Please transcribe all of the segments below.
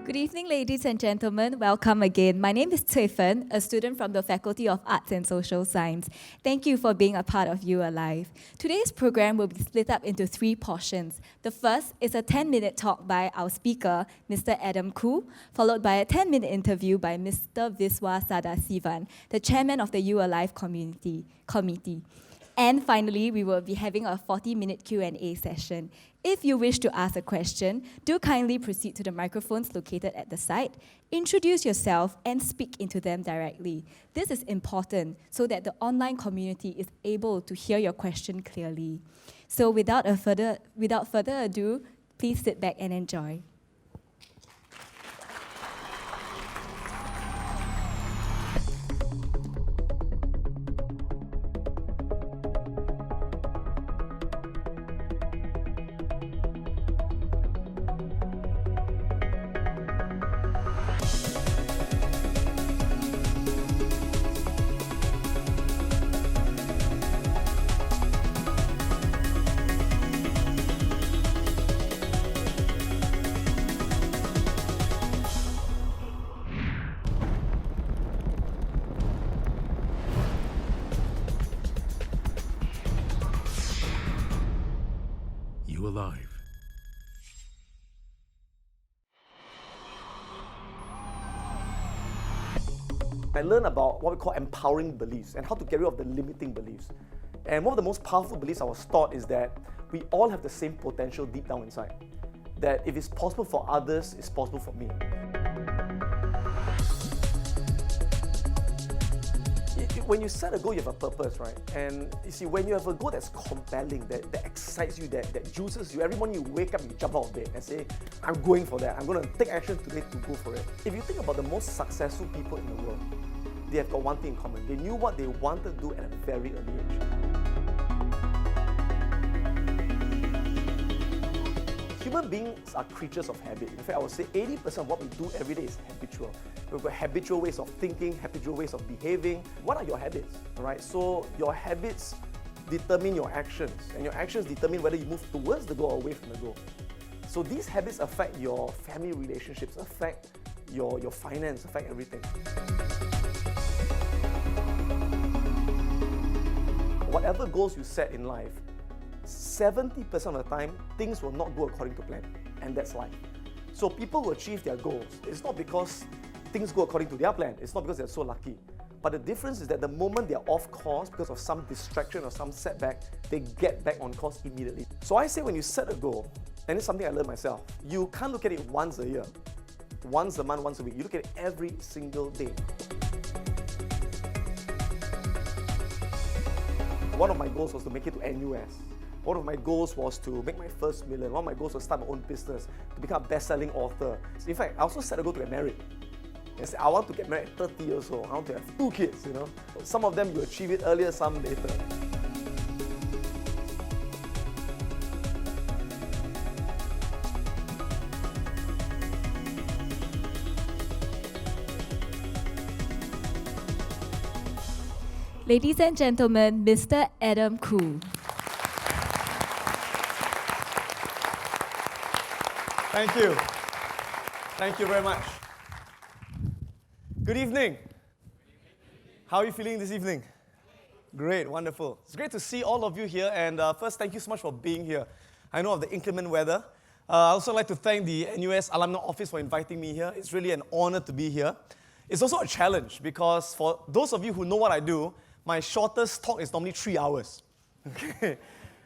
Good evening, ladies and gentlemen. Welcome again. My name is Cui Fen, a student from the Faculty of Arts and Social Science. Thank you for being a part of You Alive. Today's program will be split up into 3 portions. The first is a 10-minute talk by our speaker, Mr. Adam Khoo, followed by a 10-minute interview by Mr. Viswa Sadasivan, the chairman of the You Alive committee. And finally, we will be having a 40-minute Q&A session. If you wish to ask a question, do kindly proceed to the microphones located at the side, introduce yourself, and speak into them directly. This is important so that the online community is able to hear your question clearly. So without further ado, please sit back and enjoy. You Alive. I learned about what we call empowering beliefs and how to get rid of the limiting beliefs. And one of the most powerful beliefs I was taught is that we all have the same potential deep down inside. That if it's possible for others, it's possible for me. When you set a goal, you have a purpose, right? And you see, when you have a goal that's compelling, that excites you, that juices you, every morning you wake up, you jump out of bed and say, I'm going for that. I'm going to take action today to go for it. If you think about the most successful people in the world, they have got one thing in common. They knew what they wanted to do at a very early age. Human beings are creatures of habit. In fact, I would say 80% of what we do every day is habitual. We've got habitual ways of thinking, habitual ways of behaving. What are your habits? All right? So your habits determine your actions, and your actions determine whether you move towards the goal or away from the goal. So these habits affect your family relationships, affect your finance, affect everything. Whatever goals you set in life, 70% of the time, things will not go according to plan, and that's life. So people who achieve their goals, it's not because things go according to their plan, it's not because they're so lucky. But the difference is that the moment they're off course because of some distraction or some setback, they get back on course immediately. So I say when you set a goal, and it's something I learned myself, you can't look at it once a year, once a month, once a week. You look at it every single day. One of my goals was to make it to NUS. One of my goals was to make my first million. One of my goals was to start my own business, to become a best-selling author. In fact, I also set a goal to get married. I want to get married at 30 years old. I want to have 2 kids, you know. Some of them you achieve it earlier, some later. Ladies and gentlemen, Mr. Adam Khoo. Thank you. Thank you very much. Good evening. How are you feeling this evening? Great, wonderful. It's great to see all of you here. And first, thank you so much for being here. I know of the inclement weather. I also like to thank the NUS Alumni Office for inviting me here. It's really an honor to be here. It's also a challenge because for those of you who know what I do, my shortest talk is normally 3 hours. Okay.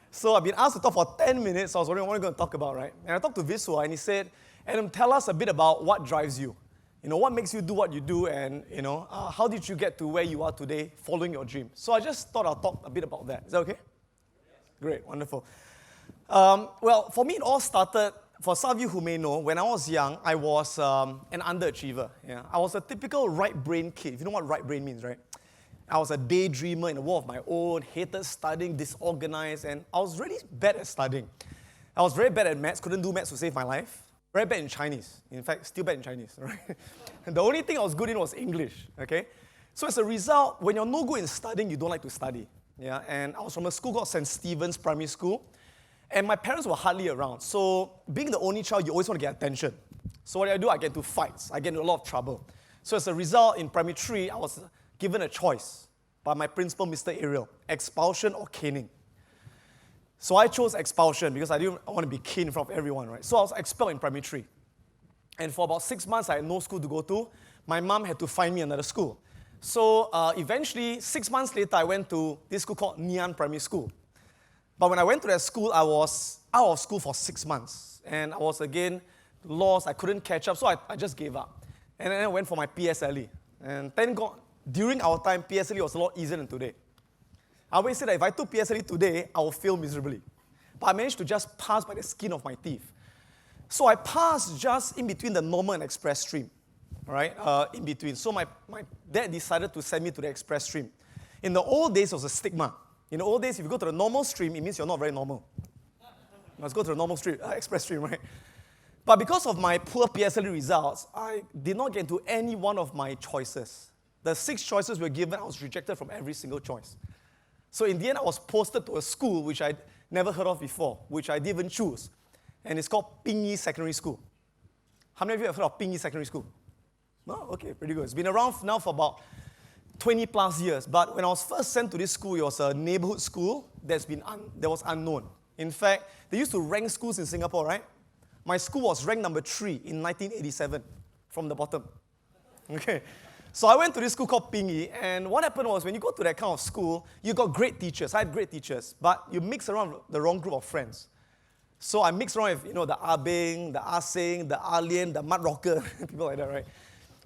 So I've been asked to talk for 10 minutes, so I was wondering what I'm going to talk about, right? And I talked to Viswa, and he said, Adam, tell us a bit about what drives you. You know, what makes you do what you do, and, you know, how did you get to where you are today following your dream? So I just thought I'll talk a bit about that. Is that okay? Great, wonderful. Well, for me, it all started, for some of you who may know, when I was young, I was an underachiever. Yeah? I was a typical right brain kid. If you know what right brain means, right? I was a daydreamer in a world of my own, hated studying, disorganized, and I was really bad at studying. I was very bad at maths, couldn't do maths to save my life. Very bad in Chinese. In fact, still bad in Chinese, right? And the only thing I was good in was English, okay? So as a result, when you're no good in studying, you don't like to study. Yeah, and I was from a school called St. Stephen's Primary School. And my parents were hardly around. So being the only child, you always want to get attention. So what do? I get into fights. I get into a lot of trouble. So as a result, in primary 3, I was given a choice by my principal, Mr. Ariel, expulsion or caning. So I chose expulsion because I didn't want to be caned in front of everyone, right? So I was expelled in primary 3. And for about 6 months, I had no school to go to. My mom had to find me another school. So eventually, 6 months later, I went to this school called Nian Primary School. But when I went to that school, I was out of school for 6 months. And I was again lost. I couldn't catch up, so I just gave up. And then I went for my PSLE. And thank God, during our time, PSLE was a lot easier than today. I always say that if I took PSLE today, I would fail miserably. But I managed to just pass by the skin of my teeth. So I passed just in between the normal and express stream, right? In between. So my dad decided to send me to the express stream. In the old days, it was a stigma. In the old days, if you go to the normal stream, it means you're not very normal. You must go to the normal stream, express stream, right? But because of my poor PSLE results, I did not get into any one of my choices. The 6 choices were given, I was rejected from every single choice. So in the end, I was posted to a school which I'd never heard of before, which I didn't even choose. And it's called Ping Secondary School. How many of you have heard of Ping Secondary School? No? Okay, pretty good. It's been around now for about 20 plus years. But when I was first sent to this school, it was a neighborhood school that was unknown. In fact, they used to rank schools in Singapore, right? My school was ranked number 3 in 1987 from the bottom. Okay. So I went to this school called Ping, and what happened was when you go to that kind of school, you got great teachers. I had great teachers, but you mix around with the wrong group of friends. So I mixed around with, the Ah Beng, the Ah Seng, the Ah Lian, the Mud Rocker, people like that, right?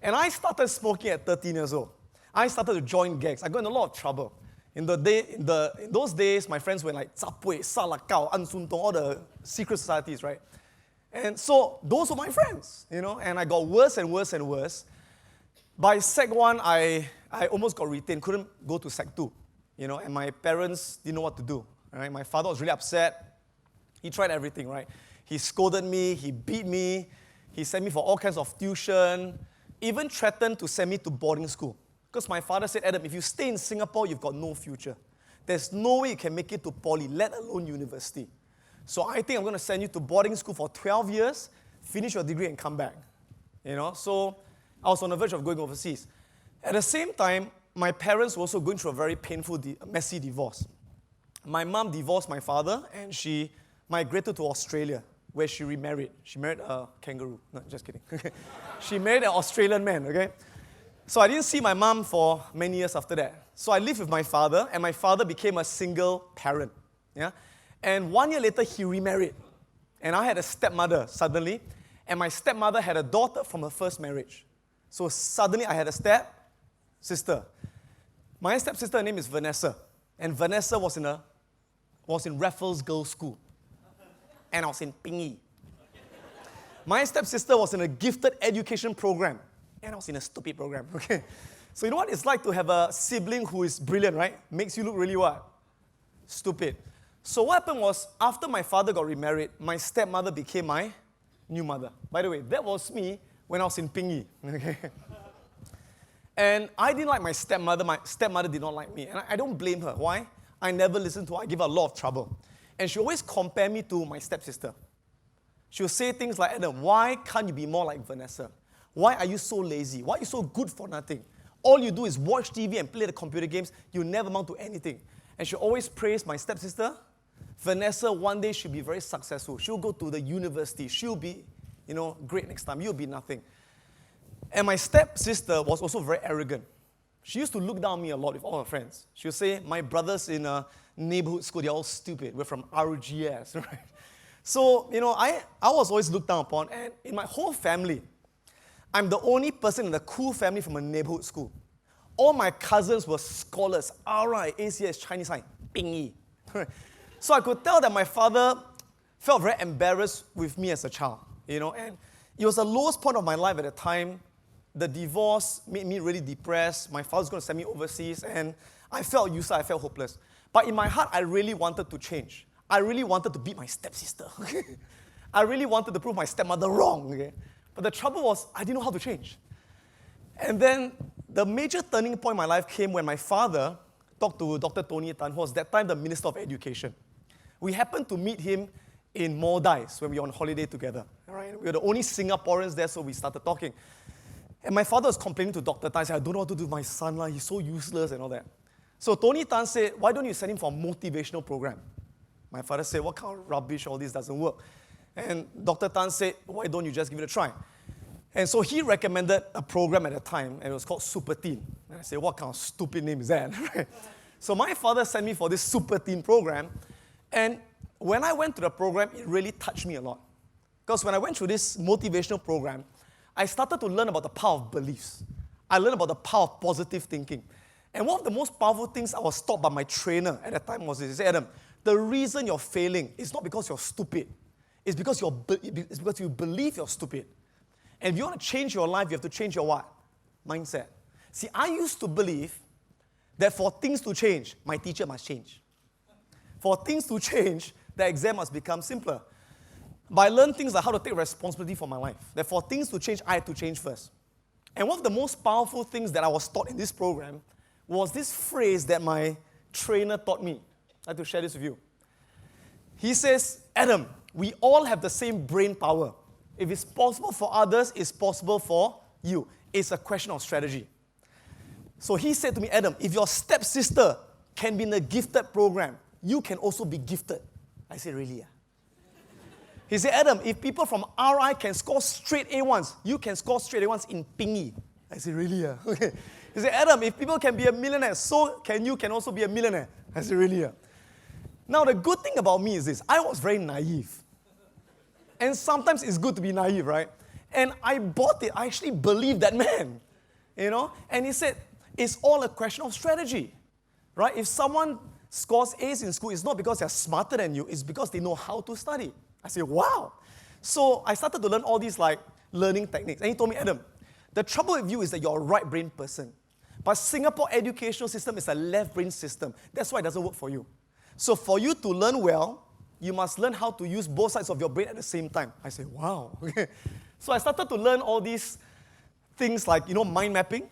And I started smoking at 13 years old. I started to join gangs. I got in a lot of trouble. In those days, my friends were like Zapui, Salakau, An Sun Tong, all the secret societies, right? And so those were my friends, and I got worse and worse and worse. By Sec 1, I almost got retained, couldn't go to Sec 2, and my parents didn't know what to do, right? My father was really upset. He tried everything, right? He scolded me, he beat me, he sent me for all kinds of tuition, even threatened to send me to boarding school. Because my father said, Adam, if you stay in Singapore, you've got no future. There's no way you can make it to poly, let alone university. So I think I'm going to send you to boarding school for 12 years, finish your degree and come back. So I was on the verge of going overseas. At the same time, my parents were also going through a very painful, messy divorce. My mom divorced my father, and she migrated to Australia, where she remarried. She married a kangaroo. No, just kidding. She married an Australian man, okay? So I didn't see my mom for many years after that. So I lived with my father, and my father became a single parent. Yeah? And 1 year later, he remarried. And I had a stepmother suddenly, and my stepmother had a daughter from her first marriage. So suddenly, I had a stepsister. My stepsister, her name is Vanessa. And Vanessa was in Raffles Girls' School. And I was in Ping. My stepsister was in a gifted education program. And I was in a stupid program, okay? So you know what it's like to have a sibling who is brilliant, right? Makes you look really what? Stupid. So what happened was, after my father got remarried, my stepmother became my new mother. By the way, that was me when I was in Ping, okay? And I didn't like my stepmother did not like me. And I don't blame her. Why? I never listened to her. I gave her a lot of trouble. And she always compared me to my stepsister. She would say things like, Adam, why can't you be more like Vanessa? Why are you so lazy? Why are you so good for nothing? All you do is watch TV and play the computer games. You never amount to anything. And she always praised my stepsister. Vanessa, one day she'll be very successful. She'll go to the university. She'll be, great next time. You'll be nothing. And my stepsister was also very arrogant. She used to look down on me a lot with all her friends. She would say, my brothers in a neighborhood school, they're all stupid. We're from RGS, right? So, I was always looked down upon. And in my whole family, I'm the only person in the cool family from a neighborhood school. All my cousins were scholars, RI, ACS, Chinese Science, Ping. So I could tell that my father felt very embarrassed with me as a child, and it was the lowest point of my life at the time. The divorce made me really depressed. My father was going to send me overseas, and I felt useless, I felt hopeless. But in my heart, I really wanted to change. I really wanted to beat my stepsister. I really wanted to prove my stepmother wrong, okay? But the trouble was, I didn't know how to change. And then the major turning point in my life came when my father talked to Dr. Tony Tan, who was that time the Minister of Education. We happened to meet him in Maldives when we were on holiday together. All right? We were the only Singaporeans there, so we started talking. And my father was complaining to Dr. Tan, said, I don't know what to do with my son, he's so useless and all that. So Tony Tan said, why don't you send him for a motivational program? My father said, what kind of rubbish, all this doesn't work. And Dr. Tan said, why don't you just give it a try? And so he recommended a program at the time, and it was called Super Teen. And I said, what kind of stupid name is that? So my father sent me for this Super Teen program, and when I went to the program, it really touched me a lot. Because when I went through this motivational program, I started to learn about the power of beliefs. I learned about the power of positive thinking. And one of the most powerful things I was taught by my trainer at that time was this. He said, Adam, the reason you're failing is not because you're stupid. It's because you believe you're stupid. And if you want to change your life, you have to change your what? Mindset. See, I used to believe that for things to change, my teacher must change. For things to change, the exam must become simpler. But I learned things like how to take responsibility for my life. That for things to change, I had to change first. And one of the most powerful things that I was taught in this program was this phrase that my trainer taught me. I'd like to share this with you. He says, Adam, we all have the same brain power. If it's possible for others, it's possible for you. It's a question of strategy. So he said to me, Adam, if your stepsister can be in a gifted program, you can also be gifted. I said, really? Yeah? He said, Adam, if people from RI can score straight A1s, you can score straight A1s in Pingy. I said, really? Yeah? Okay. He said, Adam, if people can be a millionaire, so can you can also be a millionaire. I said, really? Yeah? Now, the good thing about me is this. I was very naive. And sometimes it's good to be naive, right? And I bought it. I actually believed that man. And he said, it's all a question of strategy, right? If someone scores A's in school, it's not because they're smarter than you. It's because they know how to study. I said, wow. So I started to learn all these learning techniques. And he told me, Adam, the trouble with you is that you're a right brain person. But Singapore educational system is a left brain system. That's why it doesn't work for you. So for you to learn well, you must learn how to use both sides of your brain at the same time. I said, wow. So I started to learn all these things like, mind mapping,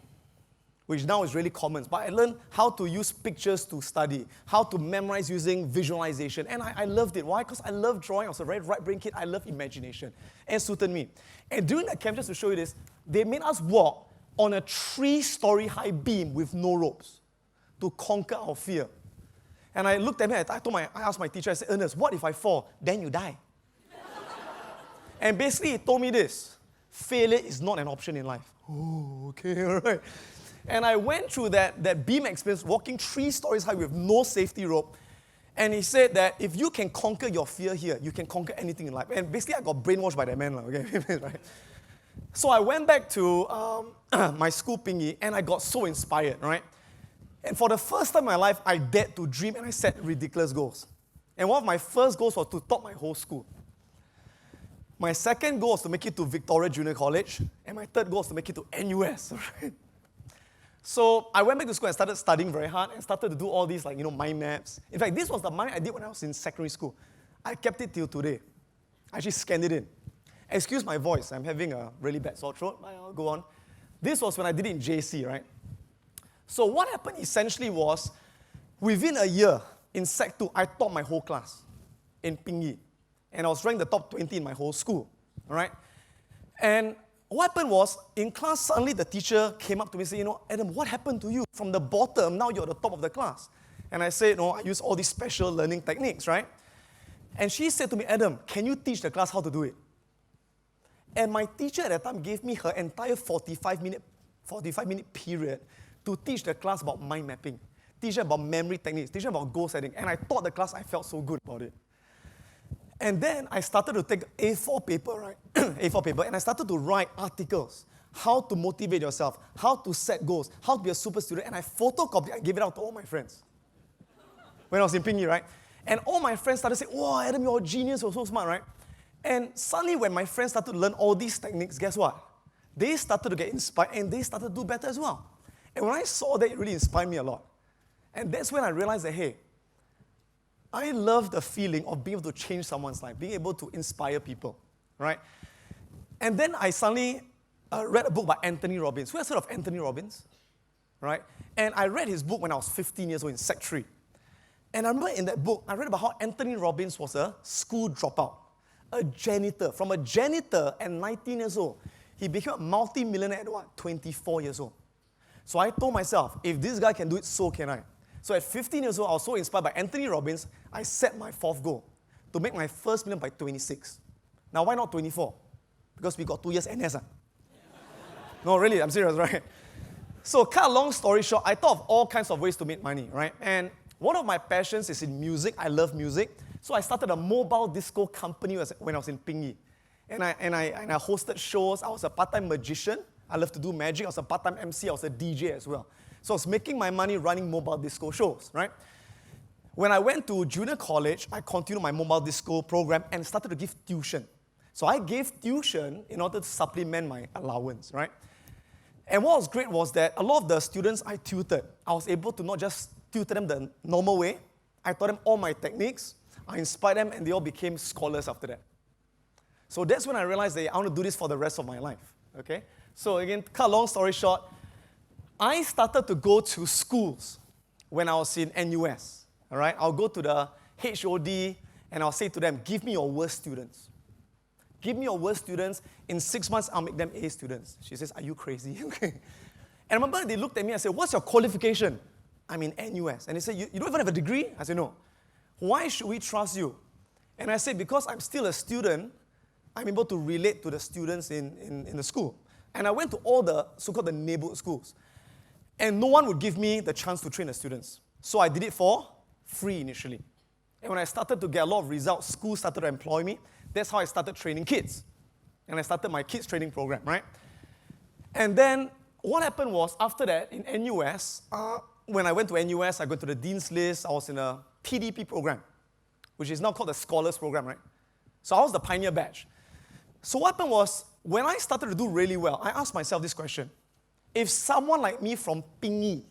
which now is really common. But I learned how to use pictures to study, how to memorize using visualization. And I loved it. Why? Because I love drawing. I was a very right-brain kid. I love imagination. And it suited me. And during that camp, just to show you this, they made us walk on a 3-story high beam with no ropes to conquer our fear. And I looked at me, I asked my teacher, I said, Ernest, what if I fall? Then you die. And basically, he told me this: failure is not an option in life. Oh, okay, all right. And I went through that beam experience, walking 3 stories high with no safety rope. And he said that if you can conquer your fear here, you can conquer anything in life. And basically, I got brainwashed by that man. Okay? Right? So I went back to my school, Pingy, and I got so inspired, right? And for the first time in my life, I dared to dream and I set ridiculous goals. And one of my first goals was to top my whole school. My second goal was to make it to Victoria Junior College. And my third goal was to make it to NUS. Right? So I went back to school and started studying very hard and started to do all these mind maps. In fact, this was the mind I did when I was in secondary school. I kept it till today. I actually scanned it in. Excuse my voice. I'm having a really bad sore throat. I'll go on. This was when I did it in JC, right? So what happened essentially was, within a year, in Sec 2, I taught my whole class in Pingy. And I was ranked the top 20 in my whole school, all right? And what happened was, in class, suddenly the teacher came up to me and said, Adam, what happened to you? From the bottom, now you're at the top of the class. And I said, I use all these special learning techniques, right? And she said to me, Adam, can you teach the class how to do it? And my teacher at that time gave me her entire 45-minute period to teach the class about mind mapping, teach them about memory techniques, teach them about goal setting. And I taught the class, I felt so good about it. And then I started to take A4 paper, right? A4 paper, and I started to write articles, how to motivate yourself, how to set goals, how to be a super student, and I photocopied it and gave it out to all my friends. When I was in Pingy, right? And all my friends started saying, wow, Adam, you're a genius, you're so smart, right? And suddenly when my friends started to learn all these techniques, guess what? They started to get inspired and they started to do better as well. And when I saw that, it really inspired me a lot. And that's when I realized that, hey, I love the feeling of being able to change someone's life, being able to inspire people, right? And then I suddenly read a book by Anthony Robbins. Who has heard of Anthony Robbins? Right? And I read his book when I was 15 years old in Sec 3. And I remember in that book, I read about how Anthony Robbins was a school dropout, A janitor. From a janitor at 19 years old, he became a multi-millionaire at what? 24 years old. So I told myself, if this guy can do it, so can I. So at 15 years old, I was so inspired by Anthony Robbins, I set my fourth goal to make my first million by 26. Now, why not 24? Because we got 2 years NS. No, really, I'm serious, right? So, cut a long story short, I thought of all kinds of ways to make money, right? And one of my passions is in music. I love music. So I started a mobile disco company when I was in Ping Yi. And I hosted shows. I was a part-time magician. I love to do magic. I was a part-time MC. I was a DJ as well. So I was making my money running mobile disco shows, right? When I went to junior college, I continued my mobile disco program and started to give tuition. So I gave tuition in order to supplement my allowance, right? And what was great was that a lot of the students I tutored, I was able to not just tutor them the normal way. I taught them all my techniques. I inspired them, and they all became scholars after that. So that's when I realized that I want to do this for the rest of my life, okay? So again, cut a long story short, I started to go to schools when I was in NUS, all right? I'll go to the HOD, and I'll say to them, give me your worst students. Give me your worst students. In 6 months, I'll make them A students. She says, are you crazy? Okay. And I remember they looked at me and said, what's your qualification? I'm in NUS. And they said, you don't even have a degree? I said, no. Why should we trust you? And I said, because I'm still a student, I'm able to relate to the students in the school. And I went to all the so-called the neighborhood schools. And no one would give me the chance to train the students. So I did it for free initially. And when I started to get a lot of results, schools started to employ me. That's how I started training kids. And I started my kids training program, right? And then what happened was, after that, in NUS, when I went to NUS, I got to the Dean's List. I was in a PDP program, which is now called the Scholars Program, right? So I was the pioneer batch. So what happened was, when I started to do really well, I asked myself this question. If someone like me from Ping Yi,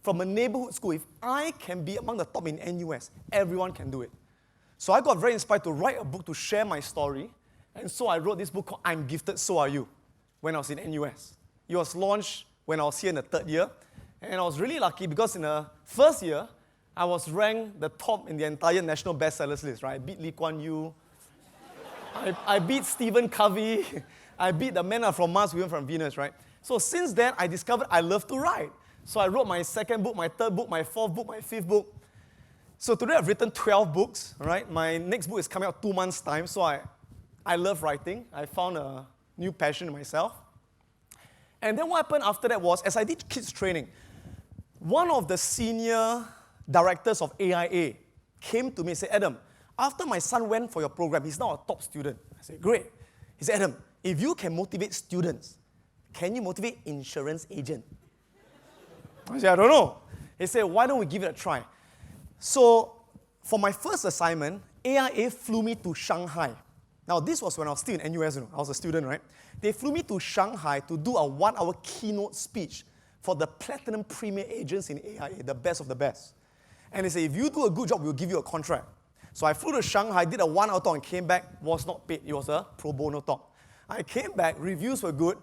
from a neighborhood school, if I can be among the top in NUS, everyone can do it. So I got very inspired to write a book to share my story. And so I wrote this book called I'm Gifted, So Are You, when I was in NUS. It was launched when I was here in the third year. And I was really lucky because in the first year, I was ranked the top in the entire national bestsellers list, right? I beat Lee Kuan Yew. I beat Stephen Covey. I beat the men are from Mars, women from Venus, right? So since then, I discovered I love to write. So I wrote my second book, my third book, my fourth book, my fifth book. So today I've written 12 books, right? My next book is coming out 2 months' time. So I love writing. I found a new passion in myself. And then what happened after that was, as I did kids training, one of the senior directors of AIA came to me and said, Adam, after my son went for your program, he's now a top student. I said, great. He said, Adam, if you can motivate students, can you motivate insurance agent? I said, I don't know. He said, why don't we give it a try? So for my first assignment, AIA flew me to Shanghai. Now, this was when I was still in NUS, I was a student, right? They flew me to Shanghai to do a 1-hour keynote speech for the platinum premier agents in AIA, the best of the best. And they said, if you do a good job, we'll give you a contract. So I flew to Shanghai, did a 1-hour talk, and came back, was not paid. It was a pro bono talk. I came back, reviews were good.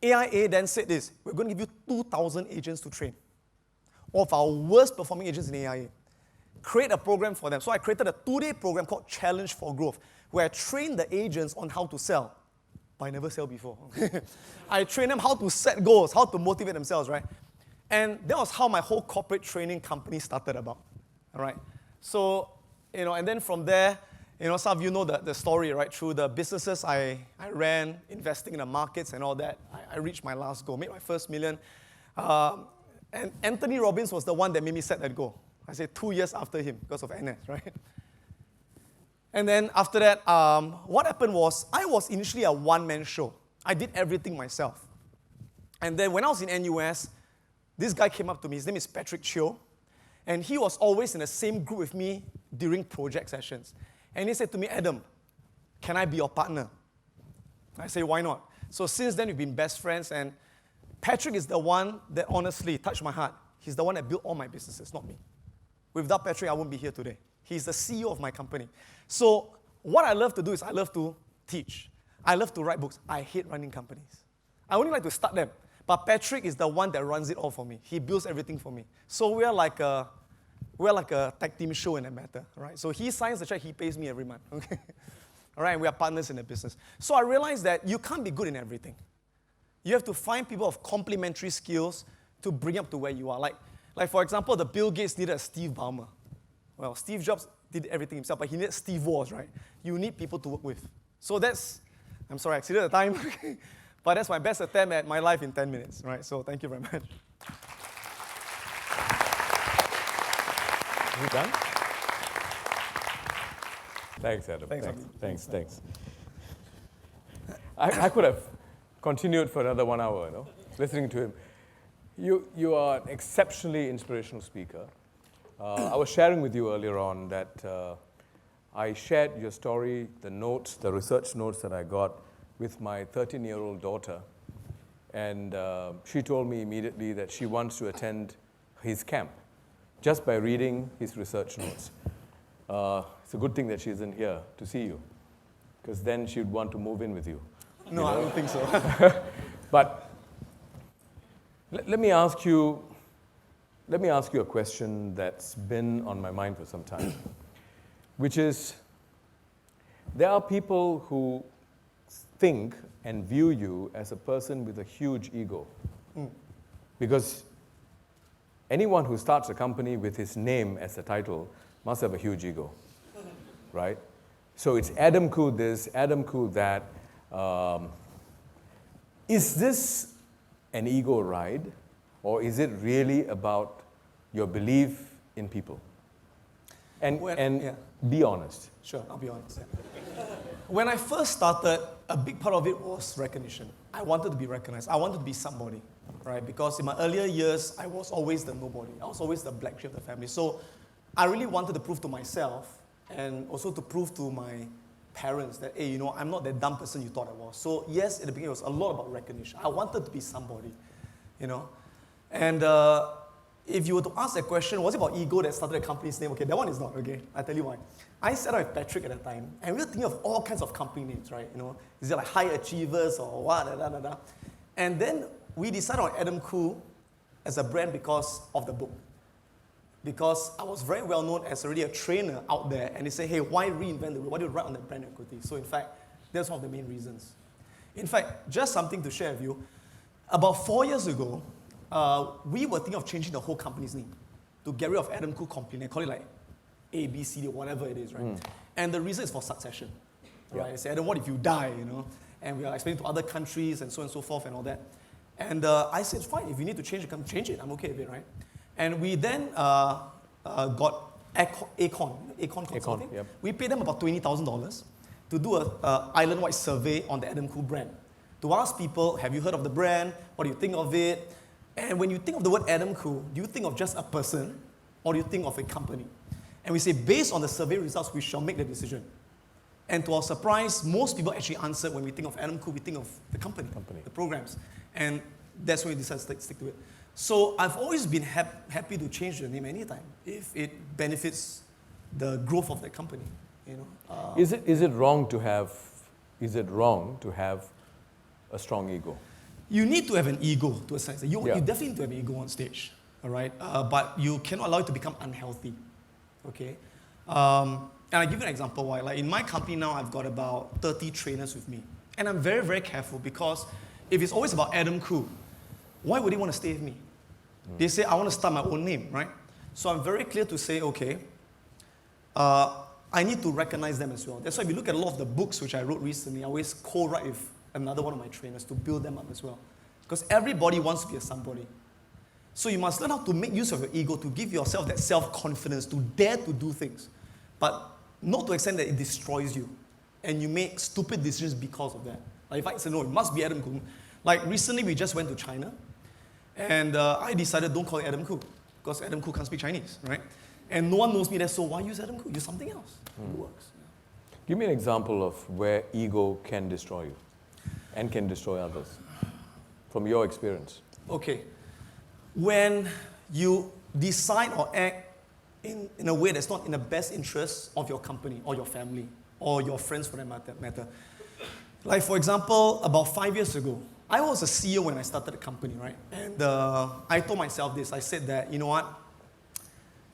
AIA then said this, we're going to give you 2,000 agents to train. Of our worst performing agents in AIA. Create a program for them. So I created a 2-day program called Challenge for Growth, where I trained the agents on how to sell. But I never sell before. I trained them how to set goals, how to motivate themselves, right? And that was how my whole corporate training company started about, all right? So, and then from there, some of you know the story, right? Through the businesses I ran, investing in the markets and all that, I reached my last goal, made my first million. And Anthony Robbins was the one that made me set that goal. I said 2 years after him because of NS, right? And then after that, what happened was, I was initially a one-man show. I did everything myself. And then when I was in NUS, this guy came up to me. His name is Patrick Chio. And he was always in the same group with me during project sessions. And he said to me, Adam, can I be your partner? I said, why not? So since then, we've been best friends. And Patrick is the one that honestly touched my heart. He's the one that built all my businesses, not me. Without Patrick, I wouldn't be here today. He's the CEO of my company. So what I love to do is I love to teach. I love to write books. I hate running companies. I only like to start them. But Patrick is the one that runs it all for me. He builds everything for me. So we're like a tag team show in that matter, right? So he signs the check, he pays me every month. Okay. All right, and we are partners in the business. So I realized that you can't be good in everything. You have to find people of complementary skills to bring up to where you are. Like for example, the Bill Gates needed a Steve Ballmer. Well, Steve Jobs did everything himself, but he needed Steve Woz, right? You need people to work with. So I'm sorry, I exceeded the time, but that's my best attempt at my life in 10 minutes, right? So thank you very much. You done? Thanks, Adam. Thanks. I could have continued for another 1 hour, listening to him. You are an exceptionally inspirational speaker. I was sharing with you earlier on that I shared your story, the research notes that I got with my 13-year-old daughter. And she told me immediately that she wants to attend his camp just by reading his research notes. It's a good thing that she isn't here to see you, because then she'd want to move in with you. No, I don't think so. But let me ask you a question that's been on my mind for some time, which is, there are people who think and view you as a person with a huge ego. Because anyone who starts a company with his name as a title must have a huge ego, right? So it's Adam Khoo this, Adam Khoo that. Is this an ego ride, or is it really about your belief in people? And be honest. Sure, I'll be honest. Yeah. When I first started, a big part of it was recognition. I wanted to be recognized. I wanted to be somebody, right? Because in my earlier years, I was always the nobody. I was always the black sheep of the family. So I really wanted to prove to myself, and also to prove to my parents that, hey, I'm not that dumb person you thought I was. So yes, in the beginning, it was a lot about recognition. I wanted to be somebody, And if you were to ask that question, was it about ego that started the company's name? Okay, that one is not, okay? I'll tell you why. I sat out with Patrick at the time, and we were thinking of all kinds of company names, right? Is it like High Achievers or what, And then we decided on Adam Khoo as a brand because of the book. Because I was very well known as already a trainer out there, and they say, hey, why reinvent the wheel? Why do you write on the brand equity? So in fact, that's one of the main reasons. In fact, just something to share with you, about 4 years ago, we were thinking of changing the whole company's name to get rid of Adam Khoo company and call it like A, B, C, D, whatever it is, right? And the reason is for succession, right? I said, Adam, what if you die, And we are explaining to other countries and so on and so forth and all that. And I said, fine, if you need to change it, come change it. I'm okay with it, right? And we then got Acorn Consulting. Yep. We paid them about $20,000 to do an island-wide survey on the Adam Khoo brand. To ask people, have you heard of the brand? What do you think of it? And when you think of the word Adam Khoo, do you think of just a person, or do you think of a company? And we say, based on the survey results, we shall make the decision. And to our surprise, most people actually answered, when we think of Adam Khoo, we think of the company. The programs. And that's when we decided to stick to it. So I've always been happy to change the name anytime if it benefits the growth of the company. Is it wrong to have a strong ego? You need to have an ego to a sense. You definitely need to have an ego on stage, all right? But you cannot allow it to become unhealthy, okay? And I'll give you an example why. Like in my company now, I've got about 30 trainers with me. And I'm very, very careful, because if it's always about Adam Khoo, why would they want to stay with me? They say, I want to start my own name, right? So I'm very clear to say, okay, I need to recognize them as well. That's why if you look at a lot of the books which I wrote recently, I always co-write with another one of my trainers to build them up as well. Because everybody wants to be a somebody. So you must learn how to make use of your ego, to give yourself that self-confidence, to dare to do things. But not to the extent that it destroys you. And you make stupid decisions because of that. Like if I say, no, it must be Adam Khoo. Like recently we just went to China. And I decided don't call it Adam Khoo, because Adam Khoo can't speak Chinese, right? And no one knows me there, so why use Adam Khoo? Use something else. It works. Give me an example of where ego can destroy you and can destroy others, from your experience. Okay. When you decide or act in a way that's not in the best interest of your company or your family or your friends for that matter. Like for example, about 5 years ago, I was a CEO when I started the company, right? And I told myself this. I said that, you know what,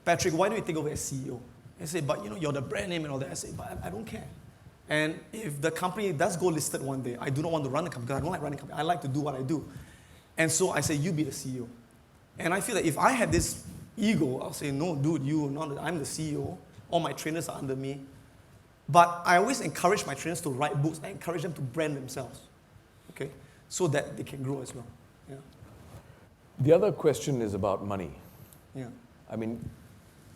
Patrick, why don't you take over as CEO? I said, but you're the brand name and all that. I said, but I don't care. And if the company does go listed one day, I do not want to run the company because I don't like running a company. I like to do what I do. And so I say, you be the CEO. And I feel that if I had this ego, I'll say, no, dude, I'm the CEO. All my trainers are under me. But I always encourage my trainers to write books. I encourage them to brand themselves, okay, so that they can grow as well. Yeah. The other question is about money. Yeah. I mean,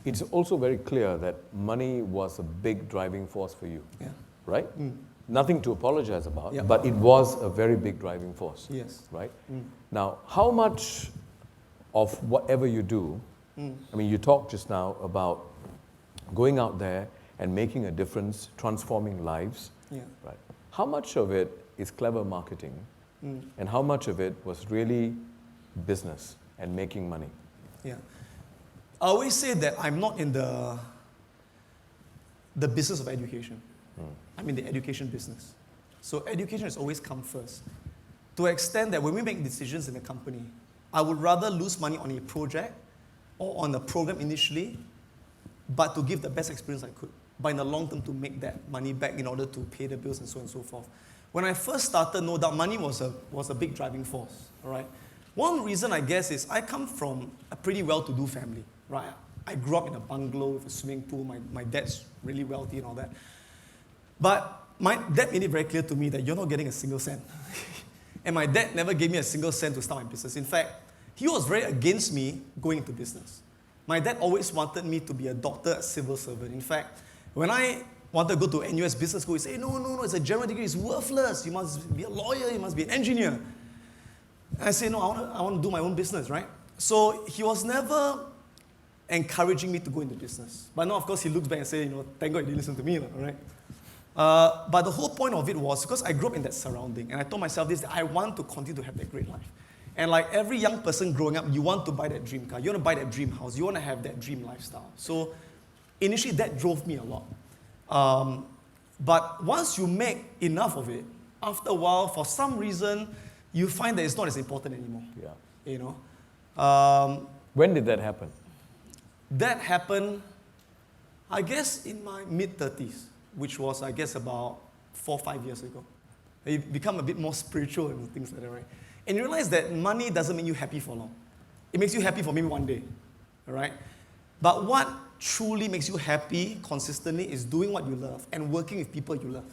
it's also very clear that money was a big driving force for you, Yeah. right? Nothing to apologize about, Yeah. but it was a very big driving force, Yes. right? Now, how much of whatever you do, I mean, you talked just now about going out there and making a difference, transforming lives, Yeah. right? How much of it is clever marketing, and how much of it was really business and making money? Yeah. I always say that I'm not in the business of education. I'm in the education business. So education has always come first. To an extent that when we make decisions in a company, I would rather lose money on a project or on a program initially, but to give the best experience I could. But in the long term, to make that money back in order to pay the bills and so on and so forth. When I first started, no doubt, money was a big driving force, all right? One reason, I guess, is I come from a pretty well-to-do family, right? I grew up in a bungalow with a swimming pool. My dad's really wealthy and all that. But my dad made it very clear to me that you're not getting a single cent. And my dad never gave me a single cent to start my business. In fact, he was very against me going into business. My dad always wanted me to be a doctor, a civil servant. In fact, when I wanted to go to NUS Business School, he said, no, it's a general degree, it's worthless. You must be a lawyer, you must be an engineer. And I said, no, I want to do my own business, right? So he was never encouraging me to go into business. But now, of course, he looks back and says, thank God you didn't listen to me, all right? But the whole point of it was because I grew up in that surrounding, and I told myself this, that I want to continue to have that great life. And like every young person growing up, you want to buy that dream car, you want to buy that dream house, you want to have that dream lifestyle. So initially, that drove me a lot. But once you make enough of it, after a while, for some reason, you find that it's not as important anymore. Yeah. When did that happen? That happened, I guess, in my mid-30s, which was, I guess, about 4 or 5 years ago. You become a bit more spiritual and things like that, right? And you realize that money doesn't make you happy for long. It makes you happy for maybe one day, all right? But what truly makes you happy consistently is doing what you love and working with people you love.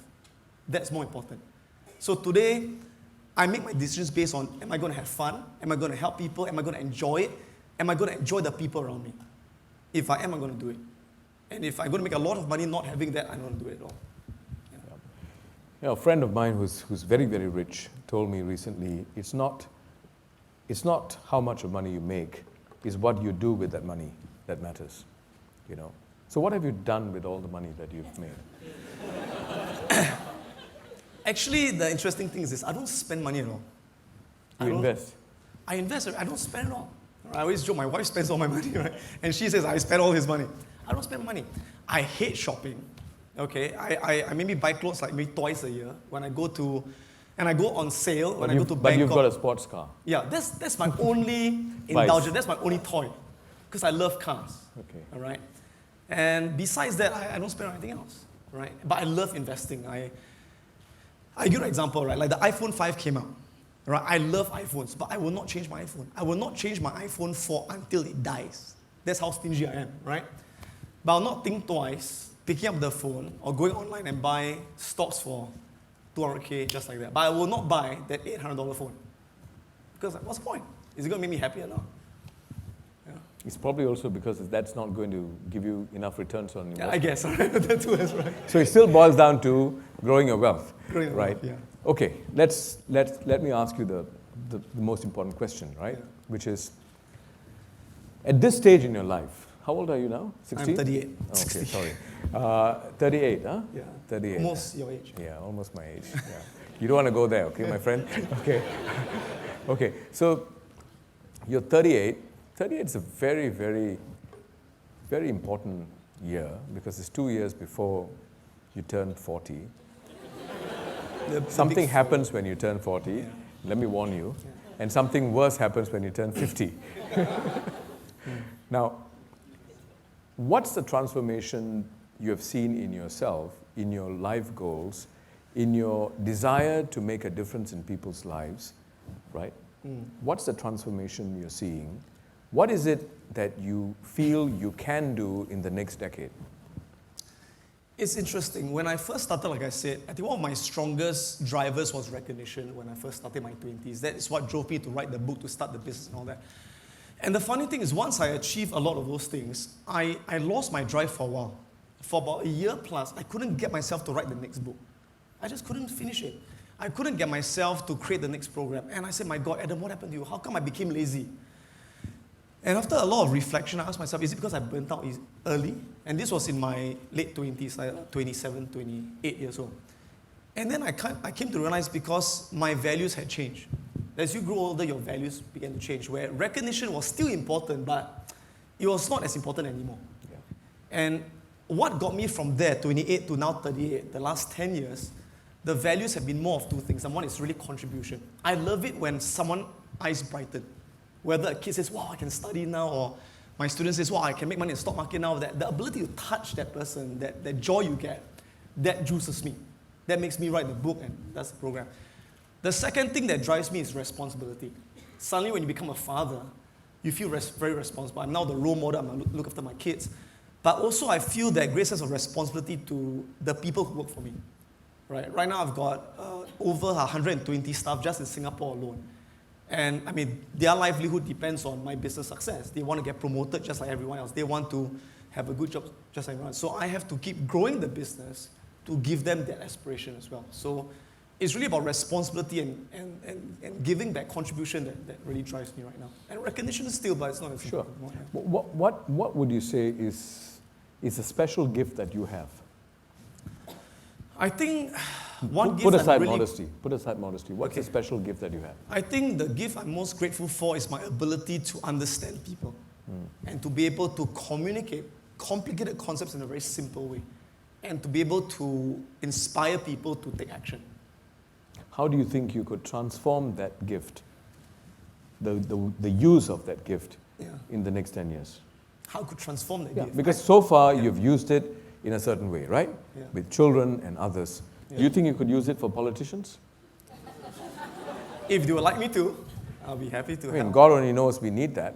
That's more important. So today, I make my decisions based on, am I going to have fun? Am I going to help people? Am I going to enjoy it? Am I going to enjoy the people around me? If I am, I'm going to do it. And if I'm going to make a lot of money not having that, I don't want to do it at all. A friend of mine who's very, very rich told me recently, it's not how much of money you make, it's what you do with that money that matters. So what have you done with all the money that you've made? Actually, the interesting thing is this, I don't spend money at all. You invest? I invest, I don't spend at all. I always joke, my wife spends all my money, right? And she says, I spend all his money. I don't spend money. I hate shopping. Okay, I maybe buy clothes like maybe twice a year when I go on sale, when I go to Bangkok. But you've got a sports car. Yeah, that's my only indulgence, that's my only toy. Because I love cars. Okay. All right? And besides that, I don't spend on anything else. Right? But I love investing. I give you an example, right? Like the iPhone 5 came out. Right? I love iPhones, but I will not change my iPhone. I will not change my iPhone 4 until it dies. That's how stingy I am, right? But I'll not think twice picking up the phone or going online and buy stocks for 200K just like that. But I will not buy that $800 phone. Because what's the point? Is it going to make me happy or not? Yeah. It's probably also because that's not going to give you enough returns on investment. Yeah, I guess. That too is right. So it still boils down to growing your wealth. Growing your right? wealth, yeah. Okay, let me ask you the most important question, right? Yeah. Which is, at this stage in your life, how old are you now? 16? I'm 38. Oh, okay, sorry. 38, huh? Yeah. 38. Almost your age. Yeah, almost my age. Yeah. You don't want to go there, okay, my friend? Okay. Okay, so you're 38. 38 is a very, very, very important year because it's 2 years before you turn 40. Something happens when you turn 40, yeah. Let me warn you, yeah. And something worse happens when you turn 50. Now, what's the transformation you have seen in yourself in your life goals, in your desire to make a difference in people's lives, right? What's the transformation you're seeing? What is it that you feel you can do in the next decade? It's interesting. When I first started, like I said, I think one of my strongest drivers was recognition when I first started in my 20s. That is what drove me to write the book, to start the business and all that. And the funny thing is, once I achieved a lot of those things, I lost my drive for a while. For about a year plus, I couldn't get myself to write the next book. I just couldn't finish it. I couldn't get myself to create the next program. And I said, my God, Adam, what happened to you? How come I became lazy? And after a lot of reflection, I asked myself, is it because I burnt out early? And this was in my late 20s, like 27, 28 years old. And then I came to realize because my values had changed. As you grow older, your values began to change, where recognition was still important, but it was not as important anymore. Yeah. And what got me from there, 28 to now 38, the last 10 years, the values have been more of two things. And one is really contribution. I love it when someone's eyes brighten. Whether a kid says, wow, I can study now, or my student says, wow, I can make money in the stock market now, that the ability to touch that person, that joy you get, that juices me. That makes me write the book, and that's the program. The second thing that drives me is responsibility. Suddenly when you become a father, you feel very responsible. I'm now the role model, I'm going to look after my kids. But also I feel that great sense of responsibility to the people who work for me. Right now I've got over 120 staff just in Singapore alone. And I mean, their livelihood depends on my business success. They want to get promoted just like everyone else. They want to have a good job just like everyone else. So I have to keep growing the business to give them that aspiration as well. So it's really about responsibility and giving that contribution that really drives me right now. And recognition is still, but it's not as important. Sure. What would you say is a special gift that you have? I think one gift Put aside really, modesty. Put aside modesty. What's a special gift that you have? I think the gift I'm most grateful for is my ability to understand people and to be able to communicate complicated concepts in a very simple way and to be able to inspire people to take action. How do you think you could transform that gift, the use of that gift in the next 10 years? How could transform that gift? Because so far you've used it in a certain way, right? Yeah. With children and others. Yeah. Do you think you could use it for politicians? If they would like me to, I'll be happy to help. God only knows we need that,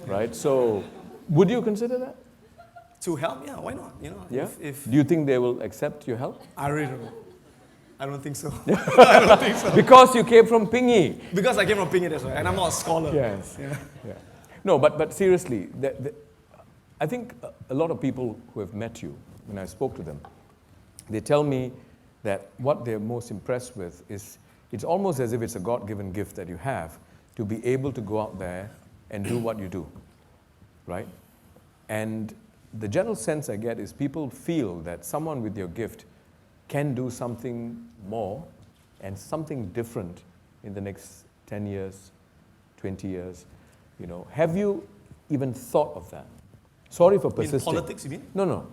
right? So, would you consider that? To help? Yeah, why not? Yeah? Do you think they will accept your help? I really don't know. I don't think so. I don't think so. Because you came from Pingi. Because I came from Pingi, that's right. And I'm not a scholar. Yes. Yeah. No, but seriously, I think a lot of people who have met you, when I spoke to them, they tell me that what they're most impressed with is it's almost as if it's a God-given gift that you have to be able to go out there and do what you do, right? And the general sense I get is people feel that someone with your gift can do something more and something different in the next 10 years, 20 years. Have you even thought of that? Sorry for persisting. In politics, you mean? No.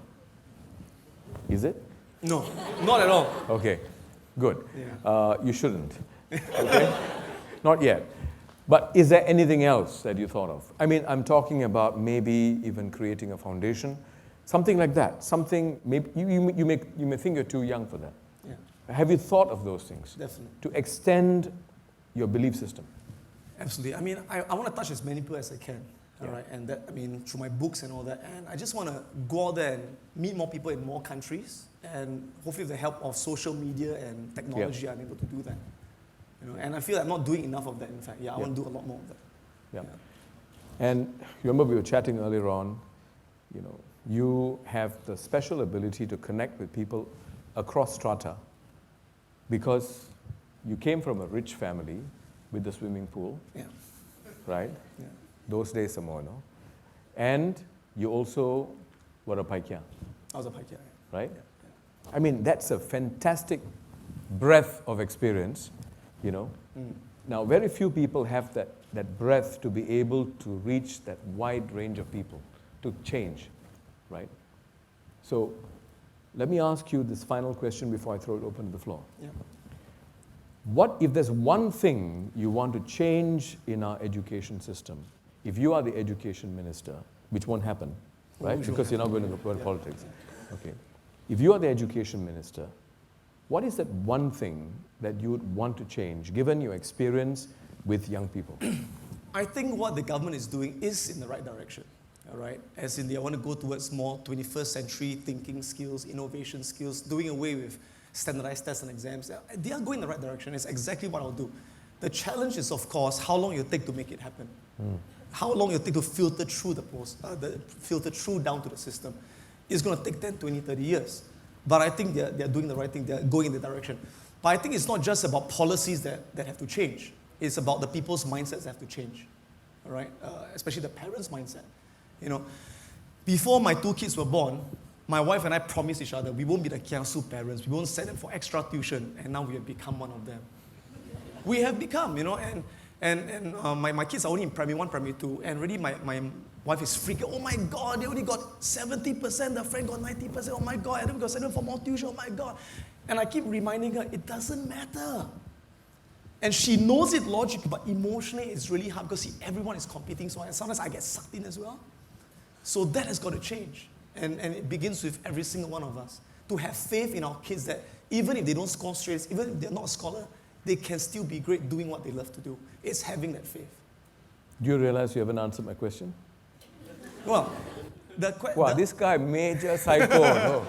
Is it? No, not at all. Okay, good. Yeah. You shouldn't. Okay? Not yet. But is there anything else that you thought of? I mean, I'm talking about maybe even creating a foundation, something like that. Something, maybe you may think you're too young for that. Yeah. Have you thought of those things? Definitely. To extend your belief system? Absolutely. I mean, I want to touch as many people as I can. All right, and that, I mean, through my books and all that, and I just want to go out there and meet more people in more countries, and hopefully with the help of social media and technology, I'm able to do that. And I feel like I'm not doing enough of that, in fact. I want to do a lot more of that. Yeah. And you remember we were chatting earlier on, you have the special ability to connect with people across strata because you came from a rich family with the swimming pool, right? Yeah. Those days some more, no? And you also were a Paikia. I was a Paikia. Right? Yeah. I mean, that's a fantastic breadth of experience, Now, very few people have that breadth to be able to reach that wide range of people, to change, right? So, let me ask you this final question before I throw it open to the floor. Yeah. What if there's one thing you want to change in our education system? If you are the education minister, which won't happen, right? Because you're not going to go into politics. Okay. If you are the education minister, what is that one thing that you would want to change, given your experience with young people? I think what the government is doing is in the right direction, all right? As in they want to go towards more 21st century thinking skills, innovation skills, doing away with standardized tests and exams. They are going in the right direction. It's exactly what I'll do. The challenge is, of course, how long it take to make it happen. How long it take to filter through filter through down to the system. It's going to take 10, 20, 30 years. But I think they're doing the right thing. They're going in the direction. But I think it's not just about policies that have to change. It's about the people's mindsets that have to change, all right? Especially the parents' mindset. You know, before my 2 kids were born, my wife and I promised each other we won't be the kiasu parents. We won't send them for extra tuition. And now we have become one of them. We have become, you know, and my kids are only in primary 1, primary 2, and really my wife is freaking, oh my God, they only got 70%, their friend got 90%, oh my God, Adam got sent them for more tuition, oh my God. And I keep reminding her, it doesn't matter. And she knows it logically, but emotionally it's really hard because everyone is competing so hard, and sometimes I get sucked in as well. So that has got to change. And it begins with every single one of us. To have faith in our kids that even if they don't score straight, even if they're not a scholar, they can still be great doing what they love to do. It's having that faith. Do you realize you haven't answered my question? Well, this guy, major psycho. No.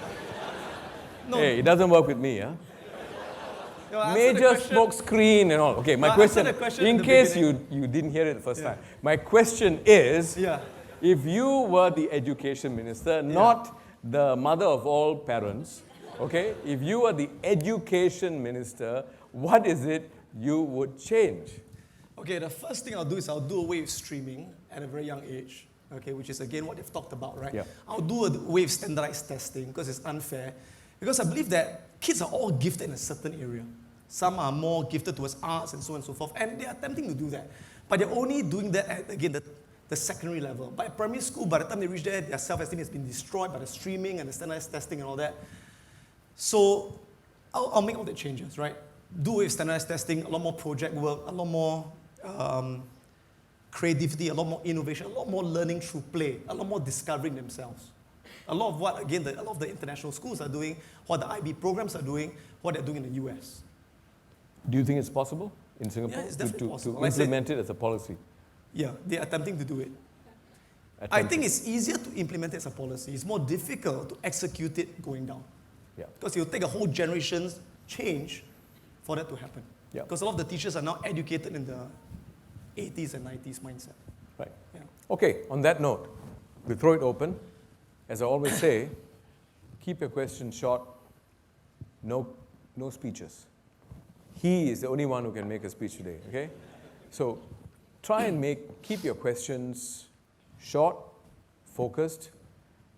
No. Hey, it doesn't work with me, huh? No, Major smoke screen and all. Okay, my question, in case you didn't hear it the first time, my question is, if you were the education minister, not the mother of all parents, okay, if you were the education minister, what is it you would change? Okay, the first thing I'll do is I'll do away with streaming at a very young age, okay, which is again what they've talked about, right? Yeah. I'll do away with standardized testing because it's unfair. Because I believe that kids are all gifted in a certain area. Some are more gifted towards arts and so on and so forth, and they are attempting to do that. But they're only doing that at, again, the secondary level. By primary school, by the time they reach there, their self-esteem has been destroyed by the streaming and the standardized testing and all that. So I'll make all the changes, right? Do away with standardized testing, a lot more project work, a lot more creativity, a lot more innovation, a lot more learning through play, a lot more discovering themselves. A lot of what, again, a lot of the international schools are doing, what the IB programs are doing, what they're doing in the US. Do you think it's possible in Singapore Yeah, it's definitely possible. to implement it as a policy? Yeah, they're attempting to do it. I think it's easier to implement it as a policy. It's more difficult to execute it going down. Yeah. Because it will take a whole generation's change for that to happen. Yeah. Because a lot of the teachers are now educated in the 80s and 90s mindset. Right. Yeah. Okay, on that note, we'll throw it open. As I always say, keep your questions short, no speeches. He is the only one who can make a speech today, okay? So try and keep your questions short, focused,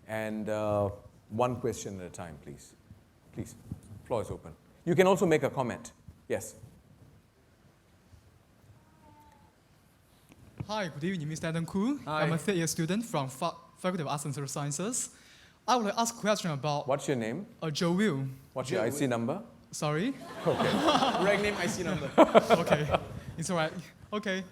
and one question at a time, please. Please, floor is open. You can also make a comment. Yes. Hi, good evening, Mr. Adam Khoo. Hi. I'm a third-year student from Faculty of Arts and Social Sciences. I would like to ask a question about What's your name? Joel. What's your IC number? Sorry? Rank name, IC number. Okay, it's all right. Okay.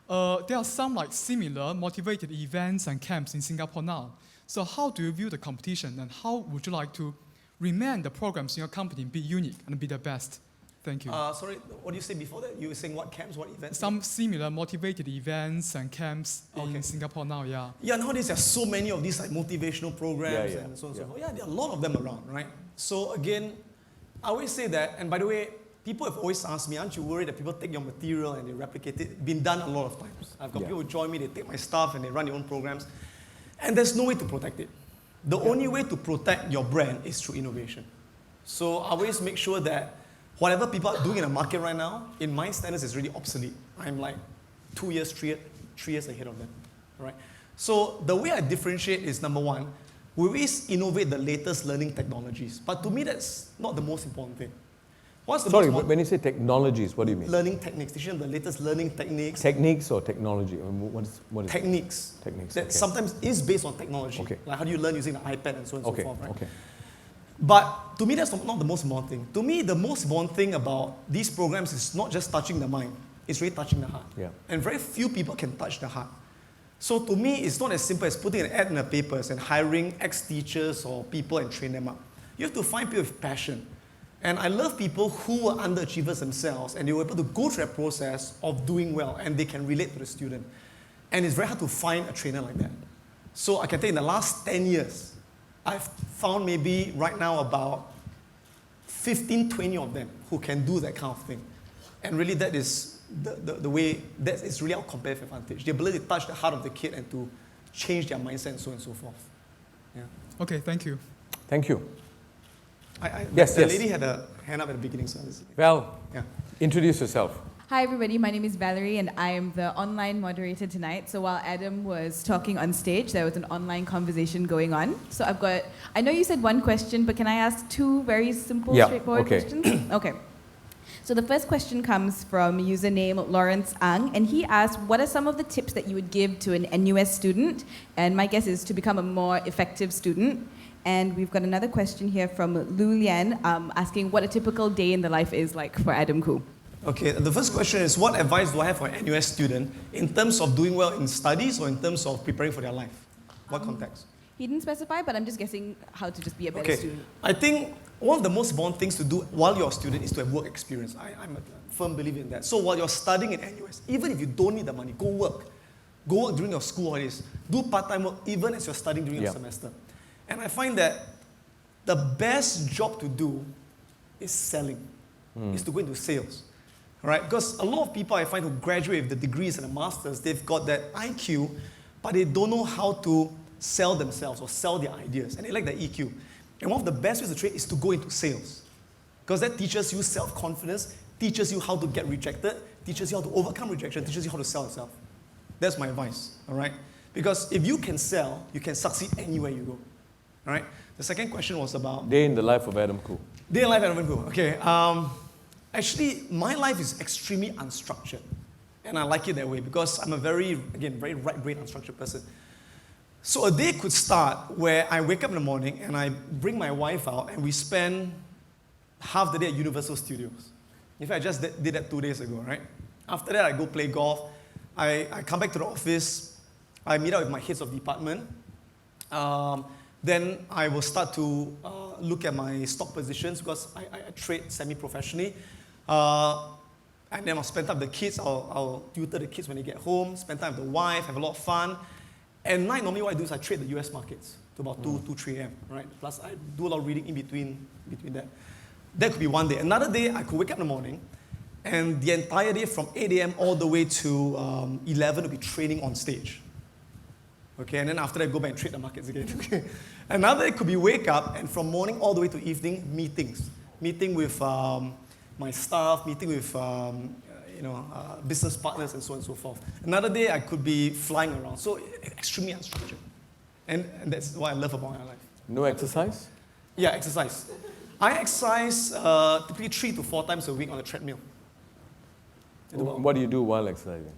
There are some similar motivated events and camps in Singapore now. So how do you view the competition, and how would you like to remain the programs in your company be unique and be the best? Thank you. Sorry, what did you say before that? You were saying what camps, what events? Some similar motivated events and camps in Singapore now, yeah. Yeah, nowadays there are so many of these motivational programs Yeah. and so on and so forth. Yeah, there are a lot of them around, right? So again, I always say that, and by the way, people have always asked me, aren't you worried that people take your material and they replicate it? Been done a lot of times. I've got people who join me, they take my stuff and they run their own programs. And there's no way to protect it. The only way to protect your brand is through innovation. So I always make sure that whatever people are doing in the market right now, in my standards, is really obsolete. I'm like 2 years, 3 years ahead of them. All right? So the way I differentiate is, number one, we always innovate the latest learning technologies. But to me, that's not the most important thing. Sorry, when you say technologies, what do you mean? Learning techniques. They show the latest learning techniques. Techniques or technology? What is Techniques. Techniques, That okay. sometimes is based on technology. Okay. Like how do you learn using the iPad and so on and so forth, right? Okay. But to me, that's not the most important thing. To me, the most important thing about these programs is not just touching the mind. It's really touching the heart. Yeah. And very few people can touch the heart. So to me, it's not as simple as putting an ad in the papers and hiring ex-teachers or people and train them up. You have to find people with passion. And I love people who are underachievers themselves and they were able to go through that process of doing well and they can relate to the student. And it's very hard to find a trainer like that. So I can tell you in the last 10 years, I've found maybe right now about 15, 20 of them who can do that kind of thing. And really that is the way, that is really our competitive advantage. The ability to touch the heart of the kid and to change their mindset and so on and so forth. Yeah. Okay, thank you. Thank you. The lady had a hand up at the beginning. So Well, yeah. introduce yourself. Hi everybody, my name is Valerie and I am the online moderator tonight. So while Adam was talking on stage, there was an online conversation going on. So I know you said one question, but can I ask two very simple, straightforward questions? Okay. So the first question comes from username Lawrence Ang, and he asked, what are some of the tips that you would give to an NUS student? And my guess is to become a more effective student. And we've got another question here from Lu Lian asking what a typical day in the life is like for Adam Khoo. Okay, the first question is, what advice do I have for an NUS student in terms of doing well in studies or in terms of preparing for their life? What context? He didn't specify, but I'm just guessing how to just be a better student. I think one of the most important things to do while you're a student is to have work experience. I'm a firm believer in that. So while you're studying in NUS, even if you don't need the money, go work. Go work during your school holidays. Do part-time work even as you're studying during your semester. And I find that the best job to do is selling, is to go into sales. Right? Because a lot of people I find who graduate with the degrees and the masters, they've got that IQ, but they don't know how to sell themselves or sell their ideas. And they lack the EQ. And one of the best ways to trade is to go into sales. Because that teaches you self-confidence, teaches you how to get rejected, teaches you how to overcome rejection, teaches you how to sell yourself. That's my advice. All right? Because if you can sell, you can succeed anywhere you go. All right? The second question was about... Day in the life of Adam Khoo. Day in the life of Adam Khoo. Okay. Actually, my life is extremely unstructured. And I like it that way because I'm a very right-brain, unstructured person. So a day could start where I wake up in the morning and I bring my wife out and we spend half the day at Universal Studios. In fact, I just did that 2 days ago, right? After that, I go play golf. I come back to the office. I meet up with my heads of department. Then I will start to look at my stock positions because I trade semi-professionally. And then I'll spend time with the kids. I'll tutor the kids when they get home, spend time with the wife, have a lot of fun. And night, normally what I do is I trade the US markets to about 2, 3 a.m., right? Plus I do a lot of reading in between that. That could be one day. Another day, I could wake up in the morning and the entire day from 8 a.m. all the way to 11 will be trading on stage. Okay, and then after that, go back and trade the markets again. Okay. Another day could be wake up and from morning all the way to evening, meetings. Meeting with my staff, meeting with business partners and so on and so forth. Another day I could be flying around. So extremely unstructured. And that's what I love about my life. No exercise? Yeah, exercise. I exercise typically 3 to 4 times a week on a treadmill. What do you do while exercising?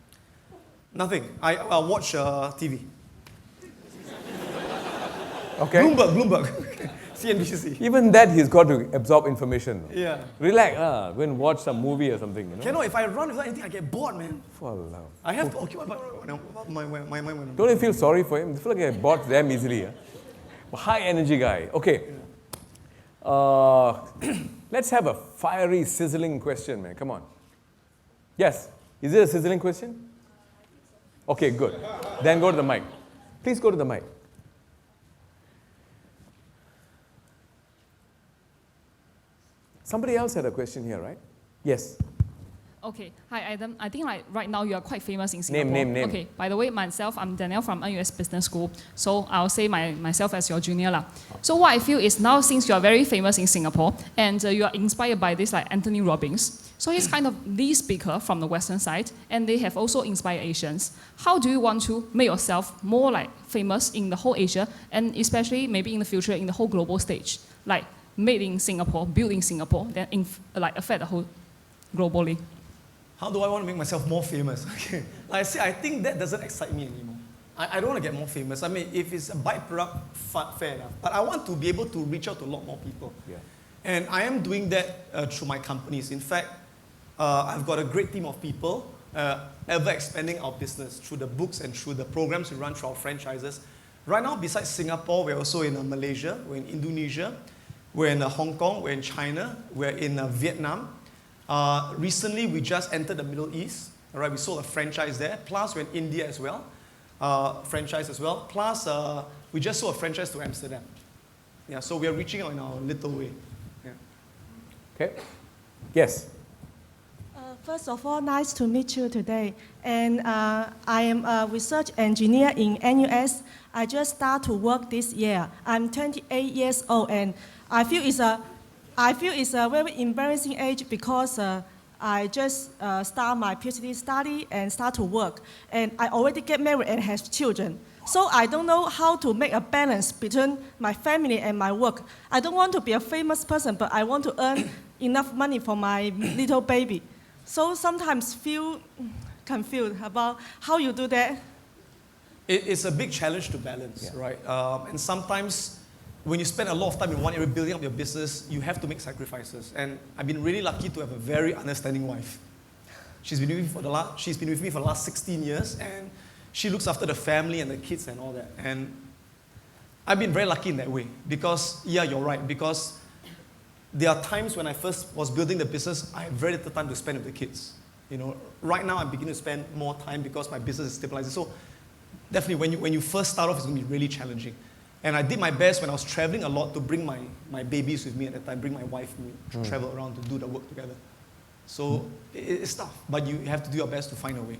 Nothing. I watch TV. Okay. Bloomberg. CNBC. Even that, he's got to absorb information. Yeah. Relax. Go and watch some movie or something. Cannot. If I run without anything, I get bored, man. Walao. I have to occupy my Don't you feel sorry for him? I feel like I get bored damn easily. High energy guy. Okay. Let's have a fiery, sizzling question, man. Come on. Yes. Is it a sizzling question? Okay, good. Then go to the mic. Please go to the mic. Somebody else had a question here, right? Yes. Okay. Hi, Adam. I think right now you are quite famous in Singapore. Name. Okay. By the way, myself, I'm Danielle from NUS Business School. So I'll say myself as your junior lah. So what I feel is now since you are very famous in Singapore and you are inspired by this like Anthony Robbins. So he's kind of the speaker from the Western side and they have also inspired Asians. How do you want to make yourself more like famous in the whole Asia and especially maybe in the future in the whole global stage? Like made in Singapore, built in Singapore, then affect the whole globally. How do I want to make myself more famous? Okay. Like I say, I think that doesn't excite me anymore. I don't want to get more famous. I mean, if it's a byproduct, fair enough. But I want to be able to reach out to a lot more people. Yeah. And I am doing that through my companies. In fact, I've got a great team of people ever expanding our business through the books and through the programs we run through our franchises. Right now, besides Singapore, we're also in Malaysia, we're in Indonesia, We're in Hong Kong, we're in China, we're in Vietnam. Recently, we just entered the Middle East. All right, we sold a franchise there. Plus, we're in India as well, franchise as well. Plus, we just sold a franchise to Amsterdam. Yeah, so we are reaching out in our little way. Yeah. Okay. Yes. First of all, nice to meet you today. And I am a research engineer in NUS. I just started to work this year. I'm 28 years old, and I feel it's a very embarrassing age because I just start my PhD study and start to work. And I already get married and have children. So I don't know how to make a balance between my family and my work. I don't want to be a famous person, but I want to earn enough money for my little baby. So sometimes feel confused about how you do that. It's a big challenge to balance, right? And sometimes when you spend a lot of time in one area building up your business, you have to make sacrifices. And I've been really lucky to have a very understanding wife. She's been with me for the last 16 years, and she looks after the family and the kids and all that. And I've been very lucky in that way because, yeah, you're right, because there are times when I first was building the business, I had very little time to spend with the kids. You know, right now I'm beginning to spend more time because my business is stabilizing. So definitely when you first start off, it's going to be really challenging. And I did my best when I was traveling a lot to bring my babies with me at that time, bring my wife with me, to travel around to do the work together. So it's tough, but you have to do your best to find a way.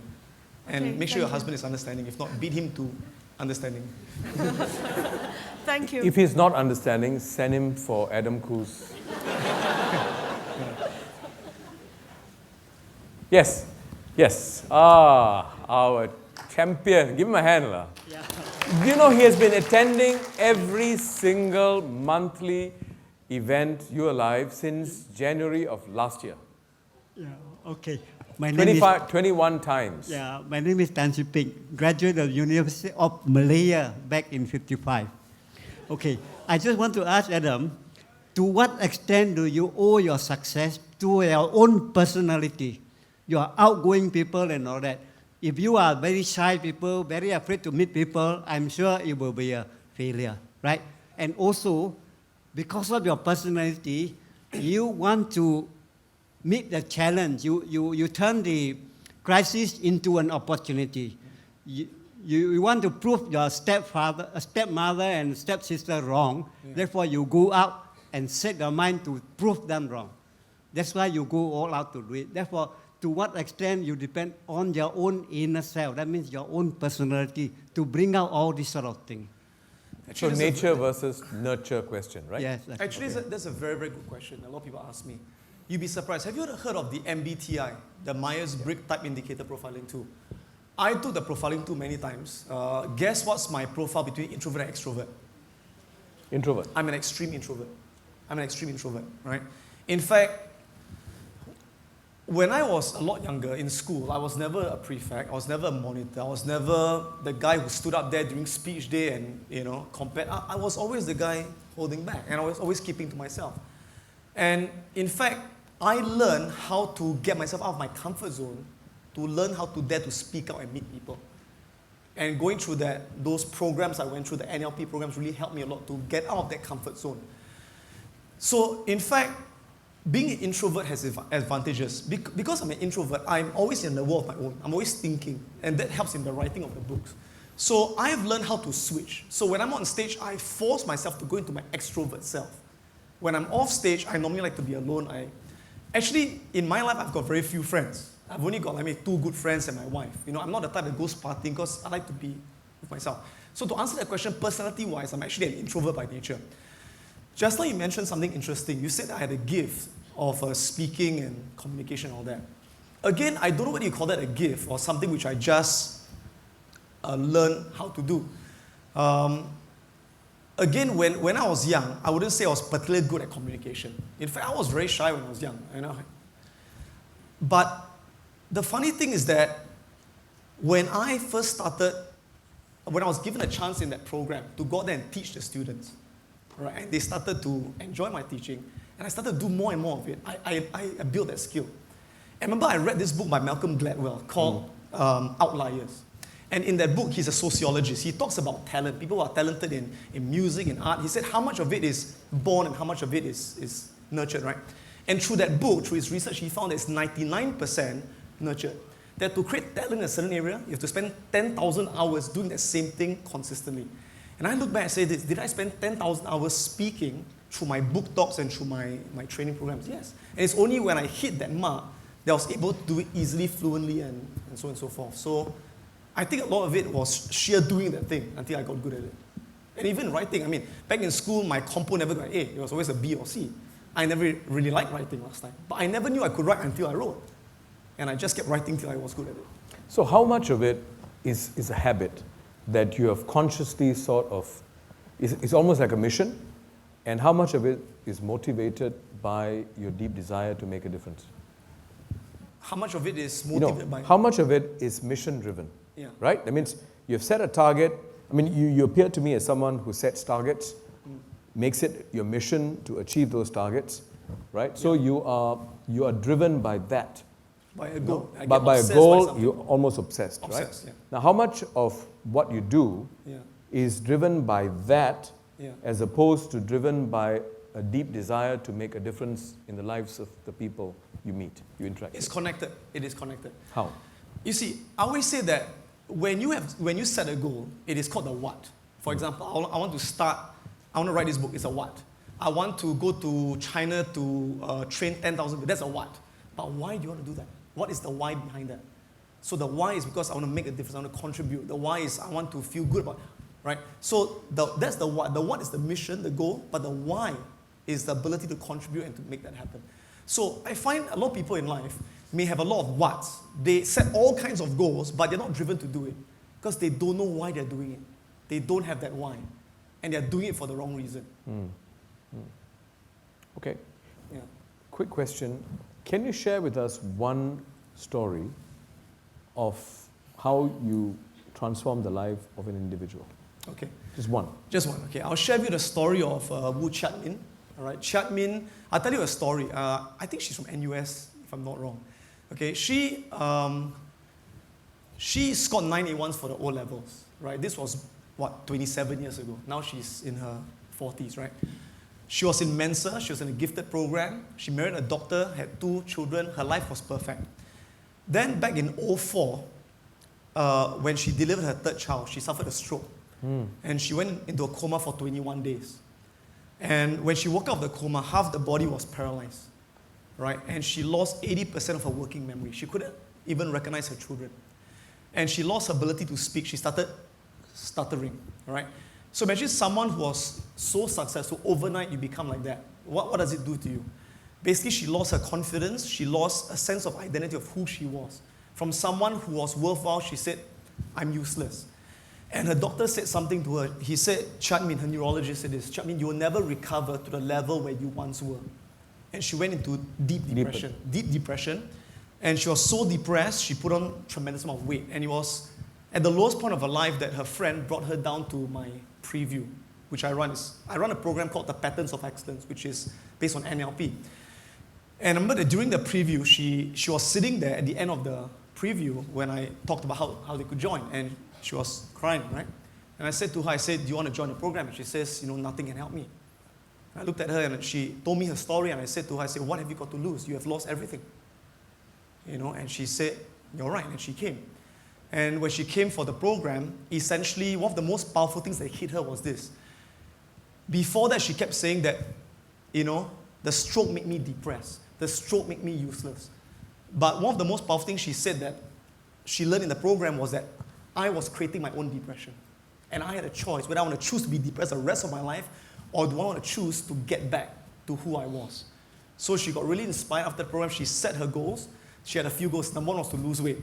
And Okay, make sure your thank you. husband is understanding. If not, beat him to understanding. Thank you. If he's not understanding, send him for Adam Khoo's. Yes. Yes. Our champion. Give him a hand. La. Yeah. Do you know he has been attending every single monthly event You Alive since January of last year? Yeah, okay. My name is 21 times. Yeah, my name is Tan Siping, graduate of University of Malaya back in 55. Okay, I just want to ask Adam, to what extent do you owe your success to your own personality? You are outgoing people and all that. If you are very shy people, very afraid to meet people, I'm sure it will be a failure, right? And also, because of your personality, you want to meet the challenge. You turn the crisis into an opportunity. You want to prove your stepmother and stepsister wrong. Yeah. Therefore, you go out and set your mind to prove them wrong. That's why you go all out to do it. Therefore, to what extent you depend on your own inner self. That means your own personality to bring out all these sort of things. So nature versus nurture question, right? Yes. Actually, that's a very, very good question. A lot of people ask me. You'd be surprised. Have you heard of the MBTI, the Myers-Briggs Type Indicator Profiling Tool? I took the profiling tool many times. Guess what's my profile between introvert and extrovert? Introvert. I'm an extreme introvert. Right? In fact, when I was a lot younger in school, I was never a prefect, I was never a monitor, I was never the guy who stood up there during speech day and, compared. I was always the guy holding back, and I was always keeping to myself. And in fact, I learned how to get myself out of my comfort zone, to learn how to dare to speak out and meet people. And going through those programs I went through, the NLP programs, really helped me a lot to get out of that comfort zone. So, in fact, being an introvert has advantages. Because I'm an introvert, I'm always in the world of my own. I'm always thinking, and that helps in the writing of the books. So I've learned how to switch. So when I'm on stage, I force myself to go into my extrovert self. When I'm off stage, I normally like to be alone. Actually, in my life, I've got very few friends. I've only got maybe 2 good friends and my wife. I'm not the type that goes partying because I like to be with myself. So to answer that question, personality-wise, I'm actually an introvert by nature. Just like you mentioned something interesting. You said I had a gift of speaking and communication and all that. Again, I don't know whether you call that a gift or something which I just learned how to do. Again, when I was young, I wouldn't say I was particularly good at communication. In fact, I was very shy when I was young. But the funny thing is that when I first started, when I was given a chance in that program to go out there and teach the students, right, and they started to enjoy my teaching, and I started to do more and more of it, I built that skill. And remember, I read this book by Malcolm Gladwell called Outliers. And in that book, he's a sociologist. He talks about talent, people who are talented in music, in art. He said how much of it is born and how much of it is nurtured, right? And through that book, through his research, he found that it's 99% nurtured. That to create talent in a certain area, you have to spend 10,000 hours doing that same thing consistently. And I look back and say this, did I spend 10,000 hours speaking through my book talks and through my training programs? Yes. And it's only when I hit that mark that I was able to do it easily, fluently, and so on and so forth. So I think a lot of it was sheer doing that thing until I got good at it. And even writing, I mean, back in school, my compo never got an A. It was always a B or C. I never really liked writing last time. But I never knew I could write until I wrote. And I just kept writing till I was good at it. So how much of it is a habit that you have consciously sort of, is almost like a mission? And how much of it is motivated by your deep desire to make a difference? How much of it is motivated by? How much of it is mission driven? Yeah. Right? That means you've set a target. I mean, you appear to me as someone who sets targets, makes it your mission to achieve those targets, right? Yeah. So you are driven by that. By a goal. But by a goal, you're almost obsessed, right? Yeah. Now, how much of what you do is driven by that as opposed to driven by a deep desire to make a difference in the lives of the people you meet, you interact with? It's connected. It is connected. How? You see, I always say that when you set a goal, it is called the what. For example, I want to write this book, it's a what. I want to go to China to train 10,000 people, that's a what. But why do you want to do that? What is the why behind that? So the why is because I want to make a difference, I want to contribute. The why is I want to feel good about it, right? So that's the what. The what is the mission, the goal, but the why is the ability to contribute and to make that happen. So I find a lot of people in life may have a lot of whats. They set all kinds of goals, but they're not driven to do it because they don't know why they're doing it. They don't have that why. And they're doing it for the wrong reason. Okay. Yeah. Quick question. Can you share with us one story of how you transformed the life of an individual? Okay. Just one. Just one. Okay. I'll share with you the story of Wu Chiat-min. All right. Chiat-min, I'll tell you a story. I think she's from NUS, if I'm not wrong. Okay. She scored 9A1s for the O levels. Right. This was 27 years ago. Now she's in her 40s. Right. She was in Mensa, she was in a gifted program, she married a doctor, had 2 children, her life was perfect. Then back in 2004, when she delivered her 3rd child, she suffered a stroke. And she went into a coma for 21 days. And when she woke up of the coma, half the body was paralyzed, right? And she lost 80% of her working memory. She couldn't even recognize her children. And she lost her ability to speak. She started stuttering, right? So imagine someone who was so successful, overnight you become like that. What does it do to you? Basically, she lost her confidence. She lost a sense of identity of who she was. From someone who was worthwhile, she said, I'm useless. And her doctor said something to her. He said, Chiat-min, her neurologist said this, Chiat-min, you will never recover to the level where you once were. And she went into deep depression. And she was so depressed, she put on a tremendous amount of weight. And it was at the lowest point of her life that her friend brought her down to my preview, which I run. I run a program called the Patterns of Excellence, which is based on NLP. And I remember that during the preview, she was sitting there at the end of the preview when I talked about how they could join. And she was crying, right? And I said to her, I said, do you want to join the program? And she says, nothing can help me. And I looked at her and she told me her story. And I said to her, I said, what have you got to lose? You have lost everything. And she said, you're right. And she came. And when she came for the program, essentially, one of the most powerful things that hit her was this. Before that, she kept saying that, the stroke made me depressed. The stroke made me useless. But one of the most powerful things she said that she learned in the program was that I was creating my own depression. And I had a choice whether I want to choose to be depressed the rest of my life or do I want to choose to get back to who I was. So she got really inspired after the program. She set her goals. She had a few goals. Number 1 was to lose weight.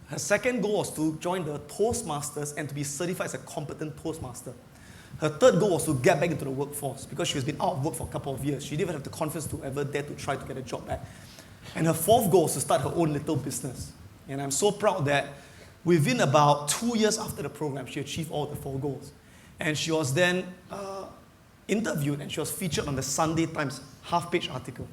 Her second goal was to join the Toastmasters and to be certified as a competent Toastmaster. Her third goal was to get back into the workforce because she has been out of work for a couple of years. She didn't even have the confidence to ever dare to try to get a job back. And her fourth goal was to start her own little business. And I'm so proud that within about 2 years after the program, she achieved all the 4 goals. And she was then interviewed and she was featured on the Sunday Times half-page article,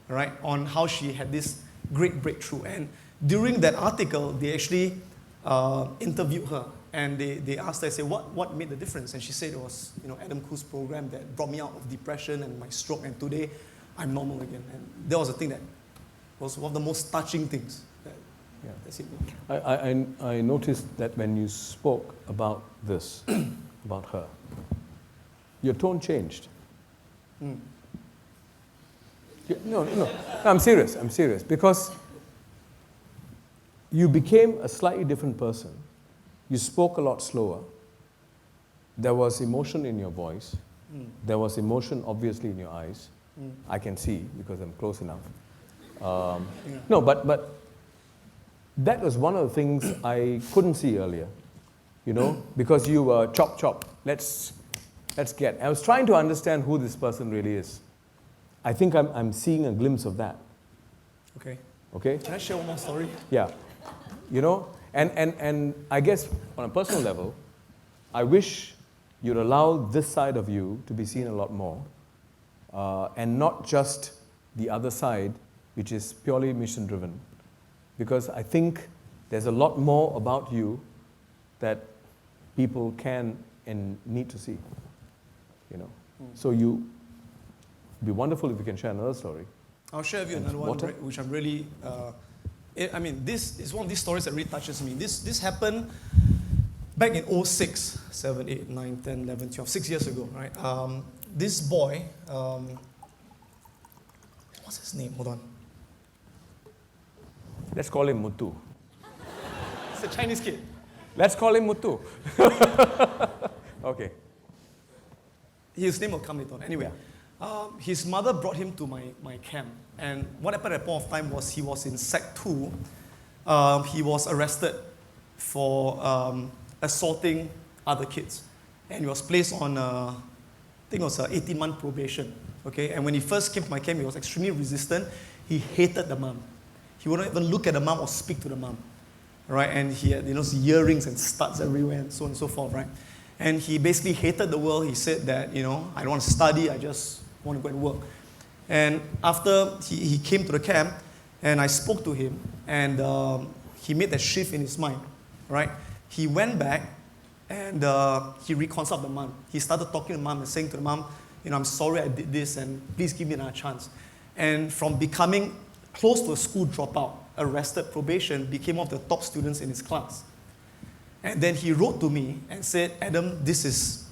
right, on how she had this great breakthrough. And during that article, they actually interviewed her, and they asked her, I said, what made the difference? And she said it was Adam Khoo's program that brought me out of depression and my stroke, and today I'm normal again. And that was the thing that was one of the most touching things. That's it. I noticed that when you spoke about this, about her, your tone changed. No, I'm serious. Because you became a slightly different person. You spoke a lot slower. There was emotion in your voice. There was emotion, obviously, in your eyes. I can see because I'm close enough. No, but that was one of the things I couldn't see earlier, because you were chop. Let's get. I was trying to understand who this person really is. I think I'm seeing a glimpse of that. Okay? Can I share one more story? Yeah. And I guess on a personal level, I wish you'd allow this side of you to be seen a lot more, and not just the other side, which is purely mission-driven. Because I think there's a lot more about you that people can and need to see. So it'd be wonderful if you can share another story. I'll share with you another one, which I'm really, this is one of these stories that really touches me. This happened back in 06, 7, 8, 9, 10, 11, 12, 6 years ago, right? This boy, what's his name? Hold on. Let's call him Muthu. It's a Chinese kid. Let's call him Muthu. Okay. His name will come later on. Anyway, his mother brought him to my camp. And what happened at that point of time was he was in Sec 2. He was arrested for assaulting other kids. And he was placed on, I think it was an 18-month probation. Okay? And when he first came to my camp, he was extremely resistant. He hated the mom. He wouldn't even look at the mom or speak to the mom. Right? And he had earrings and studs everywhere and so on and so forth. Right? And he basically hated the world. He said that, I don't want to study, I just want to go and work. And after he came to the camp, and I spoke to him, and he made that shift in his mind, right? He went back, and he reconciled the mom. He started talking to the mom and saying to the mom, I'm sorry I did this, and please give me another chance. And from becoming close to a school dropout, arrested, probation, became one of the top students in his class. And then he wrote to me and said, Adam, this is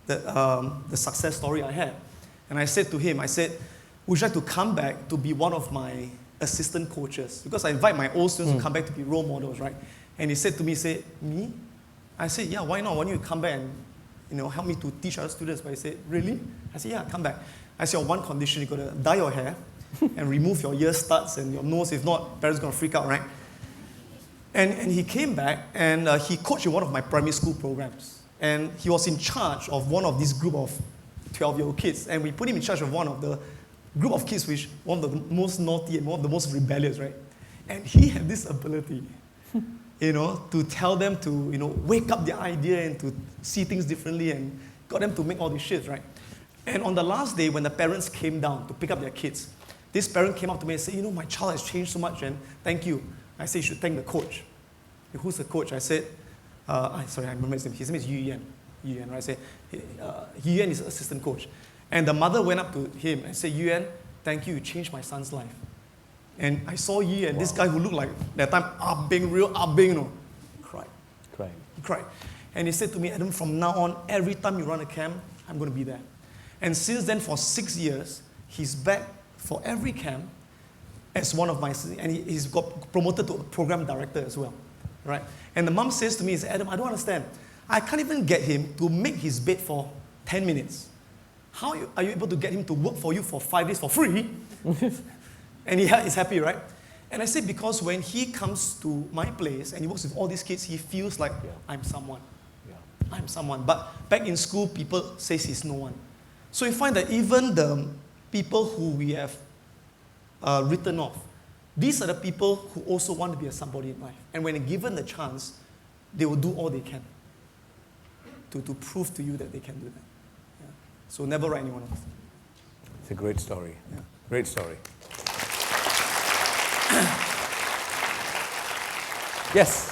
the success story I had. And I said to him, would you like to come back to be one of my assistant coaches? Because I invite my old students to come back to be role models, right? And he said to me, me? I said, yeah, why not? Why don't you come back and help me to teach other students? But he said, really? I said, yeah, come back. I said, on one condition, you got to dye your hair and remove your ear studs and your nose. If not, parents are going to freak out, right? And he came back, and he coached in one of my primary school programs. And he was in charge of one of this group of 12-year-old kids. And we put him in charge of one of the group of kids, which one of the most naughty and one of the most rebellious, right? And he had this ability, to tell them to, wake up their idea and to see things differently, and got them to make all these shit, right? And on the last day, when the parents came down to pick up their kids, this parent came up to me and said, my child has changed so much, and thank you. I said, you should thank the coach. Who's the coach? I said, I remember his name. His name is Yu Yan, right? I said, Yu Yan is assistant coach. And the mother went up to him and said, Yu Yan, thank you changed my son's life. And I saw Yu Yan, this guy who looked like, that time, real Abing, cried. He cried. And he said to me, Adam, from now on, every time you run a camp, I'm going to be there. And since then, for 6 years, he's back for every camp as one of my, and he's got promoted to a program director as well, right? And the mom says to me, Adam, I don't understand. I can't even get him to make his bed for 10 minutes. How are you able to get him to work for you for 5 days for free? And he's happy, right? And I said, because when he comes to my place and he works with all these kids, he feels like, I'm someone. I'm someone. But back in school, people say he's no one. So you find that even the people who we have written off, these are the people who also want to be a somebody in life. And when given the chance, they will do all they can to prove to you that they can do that. Yeah. So never write anyone off. It's a great story. Yeah. Great story. Yes.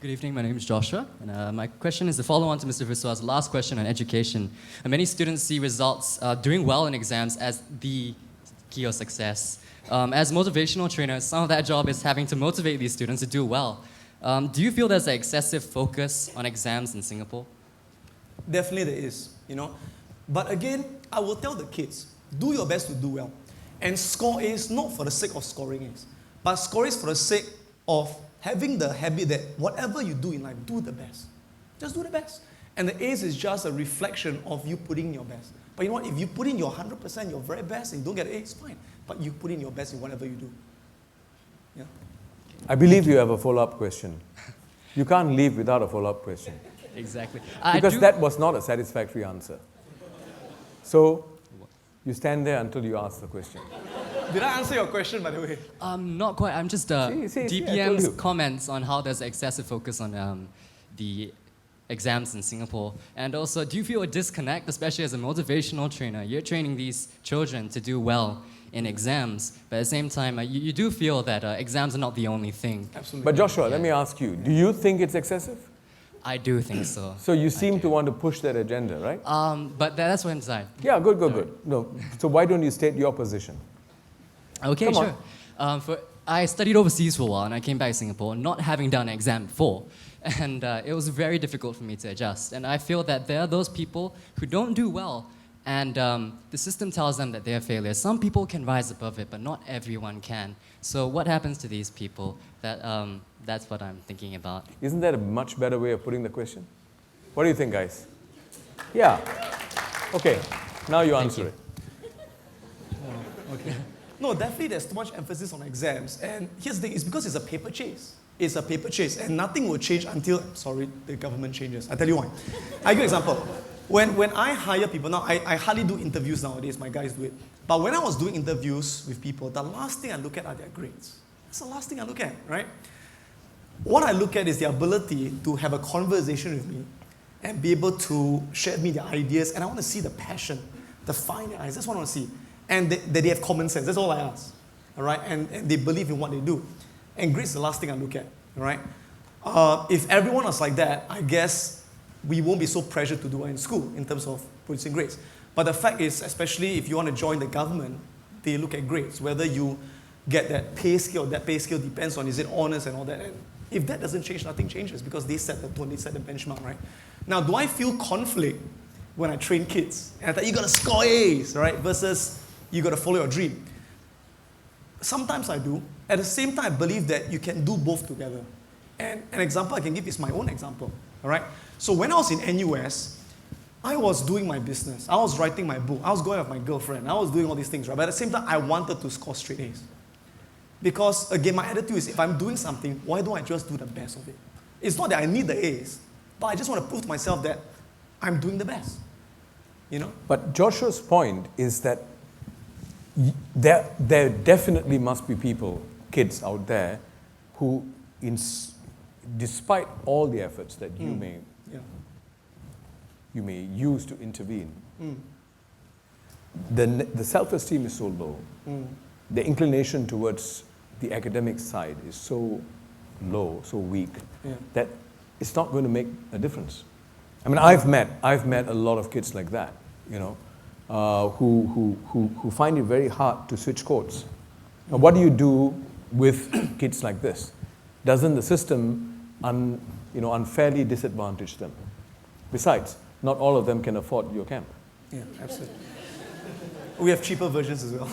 Good evening, my name is Joshua, and my question is the follow-on to Mr. Viswa's last question on education. Many students see results doing well in exams as the key of success. As motivational trainers, some of that job is having to motivate these students to do well. Do you feel there's an excessive focus on exams in Singapore? Definitely there is, But again, I will tell the kids, do your best to do well. And score A's not for the sake of scoring A's, but score A's for the sake of having the habit that whatever you do in life, do the best. Just do the best. And the A's is just a reflection of you putting your best. But you know what? If you put in your 100%, your very best, and you don't get an A, it's fine. But you put in your best in whatever you do. Yeah. I believe you have a follow-up question. You can't leave without a follow-up question. Exactly. Because that was not a satisfactory answer. So, you stand there until you ask the question. Did I answer your question, by the way? Not quite. I'm just I told you. DPM's comments on how there's excessive focus on the exams in Singapore. And also, do you feel a disconnect, especially as a motivational trainer? You're training these children to do well in exams, but at the same time, you do feel that exams are not the only thing. Absolutely. But Joshua, let me ask you, do you think it's excessive? I do think so. So you seem to want to push that agenda, right? But that's one side. Yeah, good. No, so why don't you state your position? Okay, Come on. sure. I studied overseas for a while and I came back to Singapore not having done an exam before. And it was very difficult for me to adjust. And I feel that there are those people who don't do well and the system tells them that they're failures. Some people can rise above it, but not everyone can. So what happens to these people? That's what I'm thinking about. Isn't that a much better way of putting the question? What do you think, guys? Yeah. Okay, now you answer it. Okay. No, definitely there's too much emphasis on exams. And here's the thing, it's because it's a paper chase. It's a paper chase, and nothing will change until, the government changes. I'll tell you why. I give you an example. When I hire people, now I hardly do interviews nowadays, my guys do it. But when I was doing interviews with people, the last thing I look at are their grades. That's the last thing I look at, right? What I look at is the ability to have a conversation with me and be able to share with me their ideas, and I want to see the passion, the fire in their eyes. That's what I want to see. And that they have common sense. That's all I ask. All right? And they believe in what they do. And grades is the last thing I look at. All right? If everyone was like that, I guess we won't be so pressured to do well in school in terms of producing grades. But the fact is, especially if you want to join the government, they look at grades. Whether you get that pay scale depends on is it honors and all that. And if that doesn't change, nothing changes because they set the tone, they set the benchmark, right? Now, do I feel conflict when I train kids? And I thought, you got to score A's, right? Versus you got to follow your dream. Sometimes I do. At the same time, I believe that you can do both together. And an example I can give is my own example, all right? So when I was in NUS, I was doing my business. I was writing my book. I was going with my girlfriend. I was doing all these things, right? But at the same time, I wanted to score straight A's. Because, again, my attitude is if I'm doing something, why don't I just do the best of it? It's not that I need the A's, but I just want to prove to myself that I'm doing the best, But Joshua's point is that there definitely must be people, kids out there, who, despite all the efforts that you may use to intervene, the self-esteem is so low. The inclination towards the academic side is so low, so weak, that it's not going to make a difference. I mean, I've met a lot of kids like that, who find it very hard to switch codes. Now, what do you do with kids like this? Doesn't the system unfairly disadvantage them? Besides, not all of them can afford your camp. Yeah, absolutely. We have cheaper versions as well.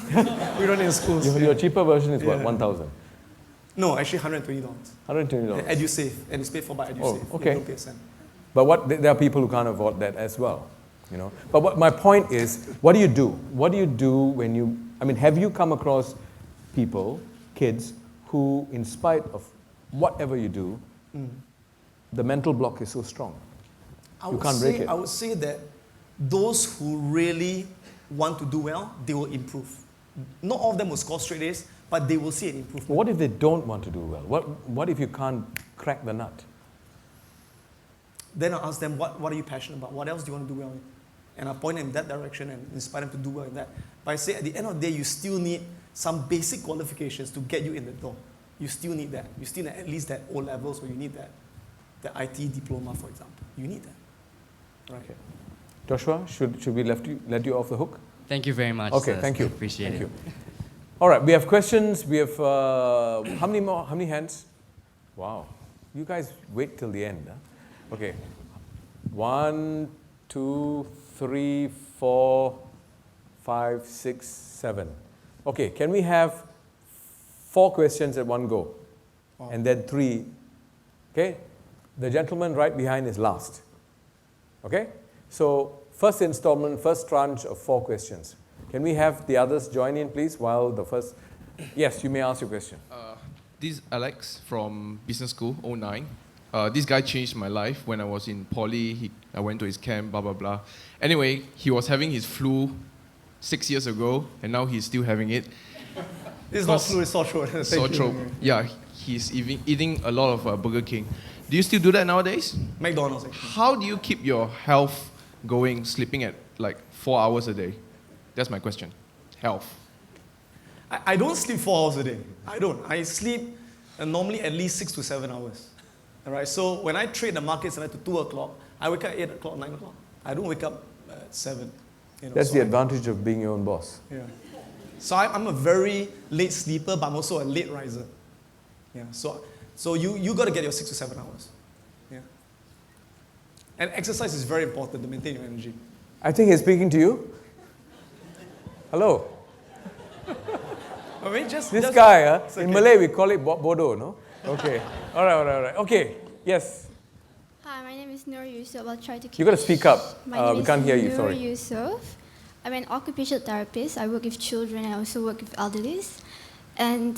We run in schools. Your cheaper version is what, 1,000? No, actually $120. $120. EduSave, and it's paid for by EduSave. Oh, okay. You don't pay a cent. But there are people who can't afford that as well, But my point is, what do you do? What do you do when have you come across people, kids, who, in spite of whatever you do, the mental block is so strong? You can't break it. I would say that those who really want to do well, they will improve. Not all of them will score straight A's, but they will see an improvement. What if they don't want to do well? What if you can't crack the nut? Then I'll ask them, what are you passionate about? What else do you want to do well in? And I'll point them in that direction and inspire them to do well in that. But I say at the end of the day, you still need some basic qualifications to get you in the door. You still need that. You still need at least that O levels, or you need that. the IT diploma, for example. You need that. Right. Okay. Joshua, should we let you off the hook? Thank you very much. Okay, sir. thank you. Appreciate Thank it. you. All right, we have questions. We have, how many more? How many hands? Wow. You guys wait till the end. Huh? Okay. 1, 2, 3, 4, 5, 6, 7. Okay, can we have 4 questions at one go? Wow. And then 3. Okay? The gentleman right behind is last. Okay? So, first installment, first tranche of 4 questions. Can we have the others join in, please, while the first... Yes, you may ask your question. This is Alex from Business School, 09. This guy changed my life when I was in poly. I went to his camp, blah, blah, blah. Anyway, he was having his flu 6 years ago, and now he's still having it. It's not flu, it's sore throat. Sore throat. Yeah, he's eating a lot of Burger King. Do you still do that nowadays? McDonald's, actually. How do you keep your health going, sleeping at like 4 hours a day? That's my question. Health. I don't sleep 4 hours a day. I don't. I sleep normally at least 6 to 7 hours. All right. So when I trade the markets at 2 o'clock, I wake up at 8 o'clock, 9 o'clock. I don't wake up at 7. You know, That's so the advantage of being your own boss. Yeah. So I'm a very late sleeper, but I'm also a late riser. Yeah. So you got to get your 6 to 7 hours. Yeah. And exercise is very important to maintain your energy. I think he's speaking to you. Hello. I mean, This guy, in Malay we call it bodoh, no? Okay. All right. Okay. Yes. Hi, my name is Nur Yusuf. I'll try to keep You got to speak up. My name We can't hear you, Nur sorry. Yusuf. I'm an occupational therapist. I work with children and I also work with elderlies. And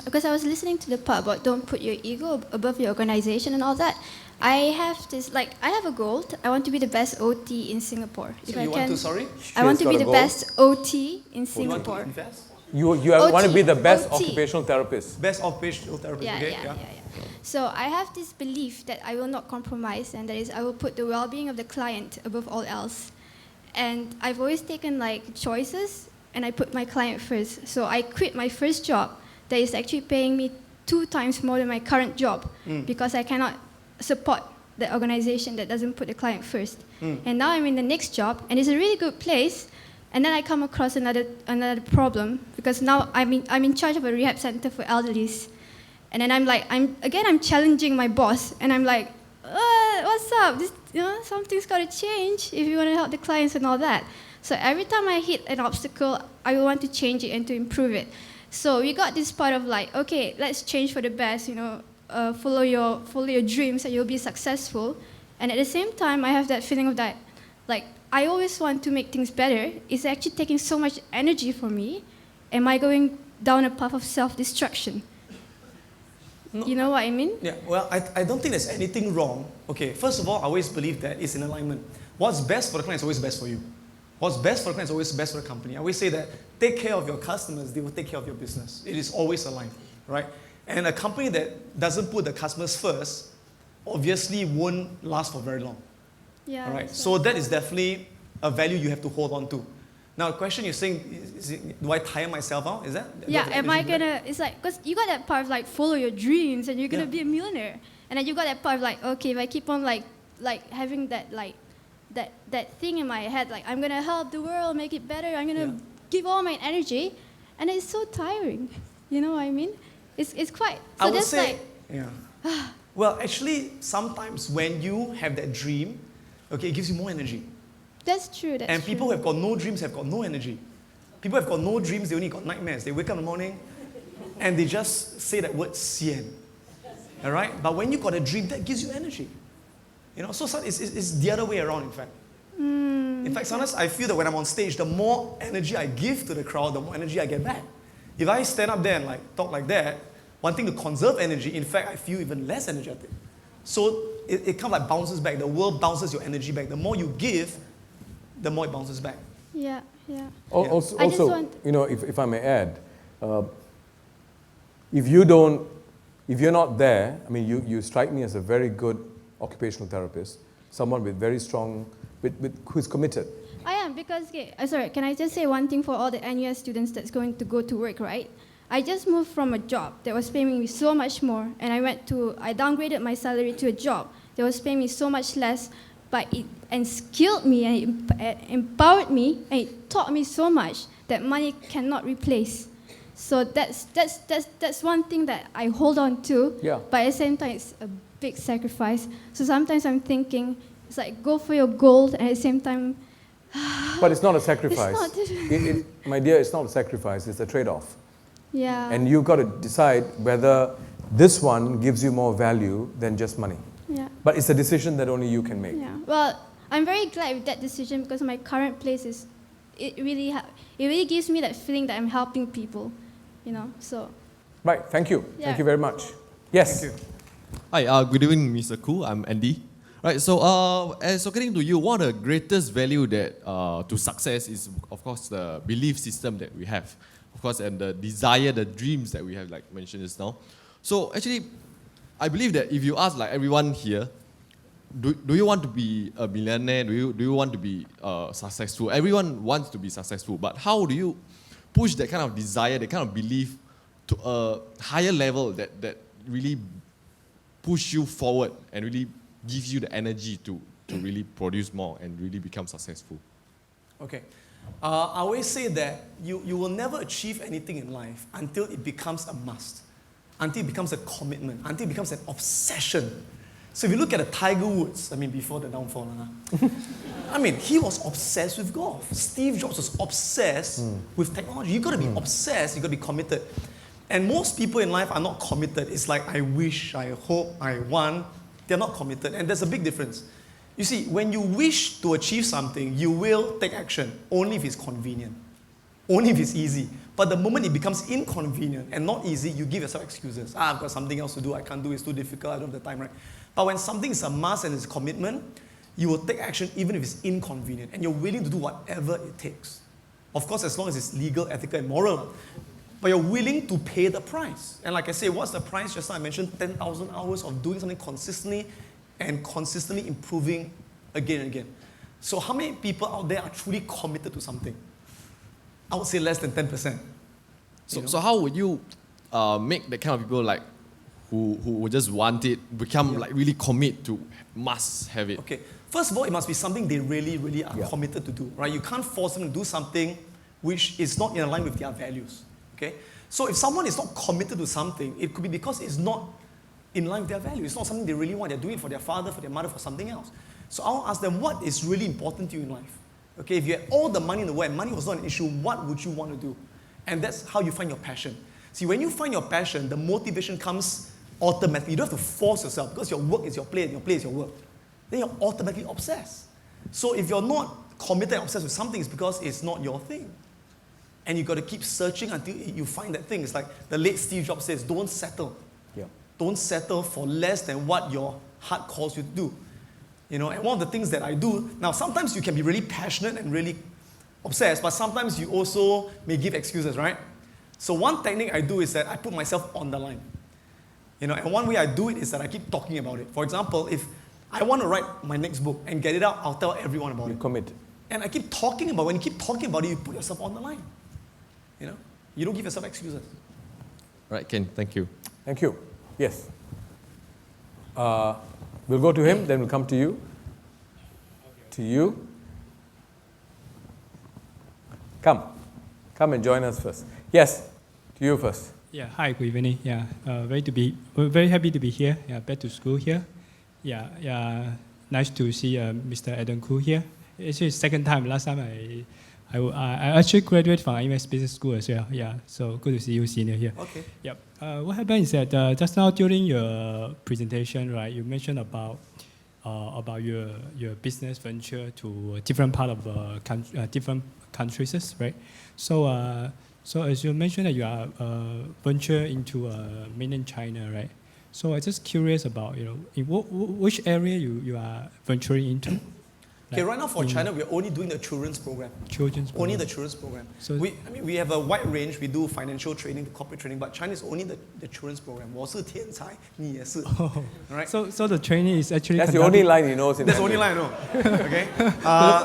because I was listening to the part about don't put your ego above your organization and all that, I have this, I have a goal. I want to be the best OT in Singapore. So you want to, sorry? I want to be got a the goal. best OT in You want to Singapore. invest? You want to be the best OT. occupational therapist. Best occupational therapist, okay? Yeah. So I have this belief that I will not compromise, and that is I will put the well-being of the client above all else. And I've always taken choices, and I put my client first. So I quit my first job that is actually paying me 2 times more than my current job because I cannot support the organization that doesn't put the client first. And now I'm in the next job, and it's a really good place. And then I come across another problem because now I'm in charge of a rehab center for elderlies. And then I'm challenging my boss, and I'm like, what's up? Something's got to change if you want to help the clients and all that. So every time I hit an obstacle, I will want to change it and to improve it. So we got this part of okay, let's change for the best. Follow your dreams, and you'll be successful. And at the same time, I have that feeling of that, I always want to make things better. It's actually taking so much energy for me. Am I going down a path of self-destruction? No. You know what I mean? Yeah, well, I don't think there's anything wrong. Okay, first of all, I always believe that it's in alignment. What's best for the client is always best for you. What's best for the client is always best for the company. I always say that take care of your customers, they will take care of your business. It is always aligned, right? And a company that doesn't put the customers first obviously won't last for very long. Yeah. All right. So that is definitely a value you have to hold on to. Now, the question you're saying is do I tire myself out? Is that? Yeah. Am I gonna? It's because you got that part of follow your dreams and you're gonna be a millionaire, and then you got that part of okay, if I keep on having that that thing in my head I'm gonna help the world make it better. I'm gonna give all my energy, and it's so tiring. You know what I mean? It's quite. So I would say. Well, actually, sometimes when you have that dream, okay, it gives you more energy. That's true. And people who have got no dreams have got no energy. People who have got no dreams, they only got nightmares. They wake up in the morning and they just say that word sian. All right? But when you got a dream, that gives you energy. So it's the other way around, in fact. In fact, sometimes I feel that when I'm on stage, the more energy I give to the crowd, the more energy I get back. If I stand up there and talk like that, wanting to conserve energy, in fact, I feel even less energetic. So it kind of bounces back. The world bounces your energy back. The more you give, the more it bounces back. Yeah. Also, if I may add, if you're not there, I mean, you strike me as a very good occupational therapist, someone with very strong, who's committed. I am because, sorry, can I just say one thing for all the NUS students that's going to go to work, right? I just moved from a job that was paying me so much more, and I downgraded my salary to a job that was paying me so much less, but it skilled me and it empowered me and it taught me so much that money cannot replace. So that's one thing that I hold on to. Yeah. But at the same time, it's a big sacrifice. So sometimes I'm thinking, it's like go for your goal, and at the same time. But it's not a sacrifice. It's not. My dear, it's not a sacrifice, it's a trade-off. Yeah. And you've got to decide whether this one gives you more value than just money. Yeah. But it's a decision that only you can make. Yeah. Well, I'm very glad with that decision because my current place it really gives me that feeling that I'm helping people, So. Right. Thank you. Yeah. Thank you very much. Yes. Thank you. Hi, good evening, Mr. Khoo. I'm Andy. Right, so getting to you, one of the greatest value that to success is, of course, the belief system that we have, of course, and the desire, the dreams that we have, like mentioned just now. So actually, I believe that if you ask like everyone here, do you want to be a millionaire? Do you want to be successful? Everyone wants to be successful, but how do you push that kind of desire, that kind of belief to a higher level that really push you forward and really gives you the energy to really produce more and really become successful? Okay. I always say that you will never achieve anything in life until it becomes a must, until it becomes a commitment, until it becomes an obsession. So if you look at a Tiger Woods, before the downfall, he was obsessed with golf. Steve Jobs was obsessed with technology. You've got to be obsessed, you've got to be committed. And most people in life are not committed. It's like, I wish, I hope, I want. They're not committed, and there's a big difference. You see, when you wish to achieve something, you will take action, only if it's convenient, only if it's easy. But the moment it becomes inconvenient and not easy, you give yourself excuses. I've got something else to do, I can't do, it's too difficult, I don't have the time, right? But when something is a must and it's a commitment, you will take action even if it's inconvenient, and you're willing to do whatever it takes. Of course, as long as it's legal, ethical, and moral. But you're willing to pay the price. And like I say, what's the price? Just now I mentioned 10,000 hours of doing something consistently and consistently improving again and again. So how many people out there are truly committed to something? I would say less than 10%. So how would you make the kind of people like who would just want it, become like really commit to must have it? Okay. First of all, it must be something they really, really are committed to do, right? You can't force them to do something which is not in line with their values. Okay? So if someone is not committed to something, it could be because it's not in line with their values. It's not something they really want. They're doing it for their father, for their mother, for something else. So I'll ask them, what is really important to you in life? Okay, if you had all the money in the world and money was not an issue, what would you want to do? And that's how you find your passion. See, when you find your passion, the motivation comes automatically. You don't have to force yourself because your work is your play and your play is your work. Then you're automatically obsessed. So if you're not committed and obsessed with something, it's because it's not your thing. And you've got to keep searching until you find that thing. It's like the late Steve Jobs says, don't settle. Yeah. Don't settle for less than what your heart calls you to do. And one of the things that I do, now sometimes you can be really passionate and really obsessed, but sometimes you also may give excuses, right? So one technique I do is that I put myself on the line. And one way I do it is that I keep talking about it. For example, if I want to write my next book and get it out, I'll tell everyone about it. You commit. And I keep talking about it. When you keep talking about it, you put yourself on the line. You don't give yourself excuses. Right, Ken, thank you. Thank you. Yes. We'll go to him, then we'll come to you. To you. Come and join us first. Yes, to you first. Yeah, hi, good evening. Yeah, very happy to be here. Yeah, back to school here. Yeah, nice to see Mr. Adam Khoo here. It's the second time. Last time I actually graduated from US Business School as well. Yeah, so good to see you, senior here. Okay. Yep. What happened is that just now during your presentation, right, you mentioned about your business venture to a different part of different countries, right? So as you mentioned that you are venture into mainland China, right? So I'm just curious about in which area you are venturing into. Okay, right now for China, we're only doing the children's program. Only the children's program. So we have a wide range. We do financial training, corporate training, but China is only the children's program. 我是天才，你也是。Right? So the training is actually That's the only line he knows. That's the only line I know. Okay.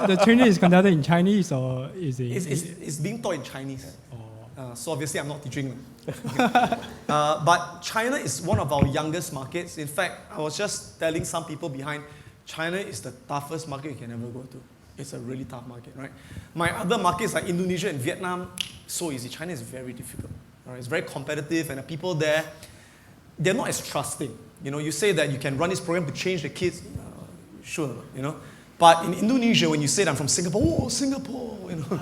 The training is conducted in Chinese or is it? It's being taught in Chinese. so obviously I'm not teaching them. But China is one of our youngest markets. In fact, I was just telling some people behind, China is the toughest market you can ever go to. It's a really tough market, right? My other markets like Indonesia and Vietnam, so easy. China is very difficult. Right? It's very competitive, and the people there, they're not as trusting. You know, you say that you can run this program to change the kids, sure, you know. But in Indonesia, when you say that I'm from Singapore, oh, Singapore, you know.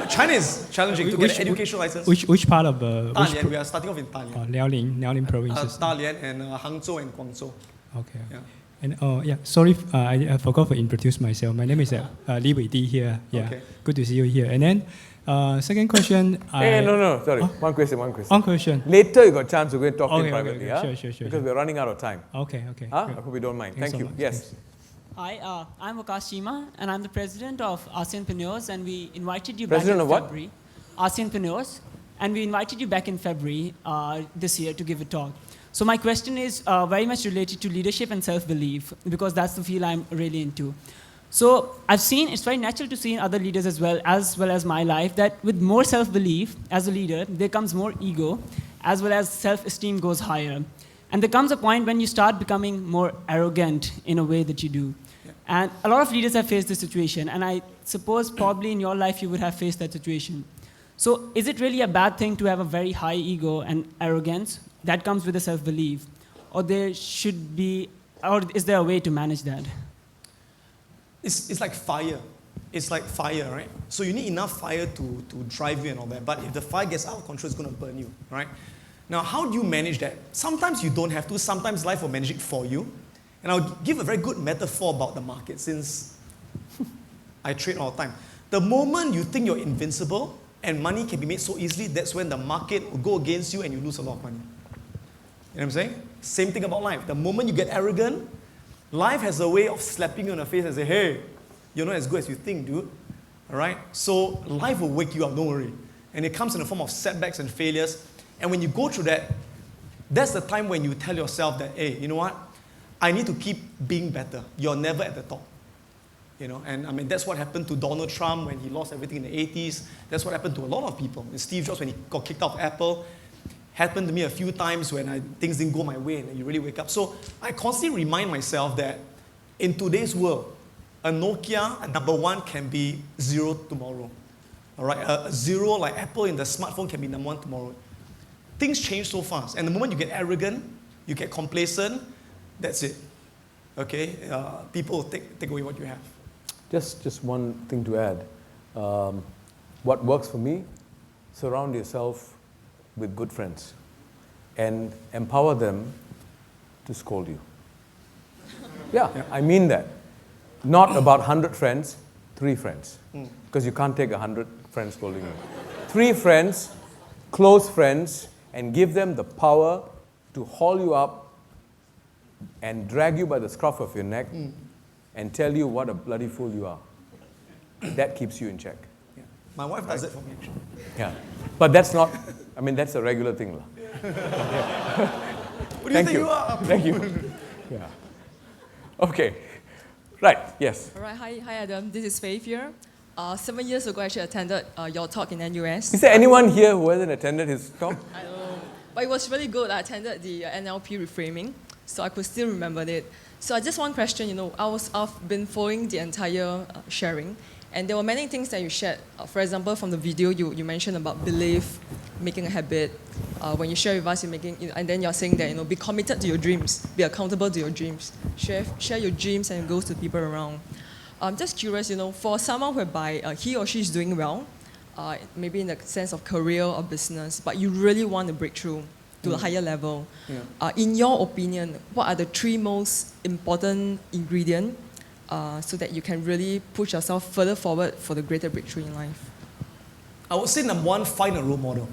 China is challenging to get an education license. Which part of Dalian, we are starting off in Dalian. Liaoning provinces. Dalian and Hangzhou and Guangzhou. Okay. Yeah. And yeah, sorry, I forgot to introduce myself. My name is Li Weidi here. Yeah, Okay. good to see you here. And then second question. No, sorry. One question. One question. Later you got a chance to go and talk to him Okay, privately. okay. Huh? Sure. Because we're running out of time. Okay. Huh? I hope you don't mind. Thanks Thank so you. much. Yes. Hi, I'm Waqas Chima, and I'm the president of Entrepreneurial, and we invited you President back of in what? February. Entrepreneurial, and we invited you back in February this year to give a talk. So my question is very much related to leadership and self-belief, because that's the field I'm really into. So I've seen, it's very natural to see in other leaders as well as my life, that with more self-belief as a leader, there comes more ego, as well as self-esteem goes higher. And there comes a point when you start becoming more arrogant in a way that you do. And a lot of leaders have faced this situation, and I suppose probably in your life you would have faced that situation. So is it really a bad thing to have a very high ego and arrogance that comes with a self-belief? Or is there a way to manage that? It's like fire. It's like fire, right? So you need enough fire to drive you and all that. But if the fire gets out of control, it's going to burn you, right? Now, how do you manage that? Sometimes you don't have to. Sometimes life will manage it for you. And I'll give a very good metaphor about the market, since I trade all the time. The moment you think you're invincible and money can be made so easily, that's when the market will go against you and you lose a lot of money. You know what I'm saying? Same thing about life. The moment you get arrogant, life has a way of slapping you in the face and say, hey, you're not as good as you think, dude. All right? So life will wake you up, don't worry. And it comes in the form of setbacks and failures. And when you go through that, that's the time when you tell yourself that, hey, you know what? I need to keep being better. You're never at the top. You know, and I mean, that's what happened to Donald Trump when he lost everything in the 80s. That's what happened to a lot of people. And Steve Jobs, when he got kicked out of Apple, happened to me a few times when things didn't go my way and you really wake up. So I constantly remind myself that in today's world, a Nokia, a number one, can be zero tomorrow. All right, a zero like Apple in the smartphone can be number one tomorrow. Things change so fast. And the moment you get arrogant, you get complacent, that's it. Okay? People will take away what you have. Just one thing to add. What works for me, surround yourself with good friends and empower them to scold you. Yeah, I mean that. Not about 100 friends, 3 friends. Because you can't take 100 friends scolding you. 3 friends, close friends, and give them the power to haul you up and drag you by the scruff of your neck and tell you what a bloody fool you are. That keeps you in check. Yeah. My wife does it for me, actually. Yeah. But that's not, I mean, that's a regular thing. What do you think you are? Thank you. Yeah. Okay. Right, yes. All right, hi Adam. This is Faith here. 7 years ago, I actually attended your talk in NUS. Is there anyone here who hasn't attended his talk? I don't know. But it was really good. I attended the NLP reframing, so I could still remember it. So just one question, you know, I've been following the entire sharing, and there were many things that you shared. For example, from the video, you mentioned about belief, making a habit. When you share with us, and then you're saying that, you know, be committed to your dreams, be accountable to your dreams, share your dreams and goals to people around. I'm just curious, you know, for someone whereby he or she is doing well, maybe in the sense of career or business, but you really want to break through to a higher level. Yeah. In your opinion, what are the 3 most important ingredients so that you can really push yourself further forward for the greater breakthrough in life? I would say number 1, find a role model.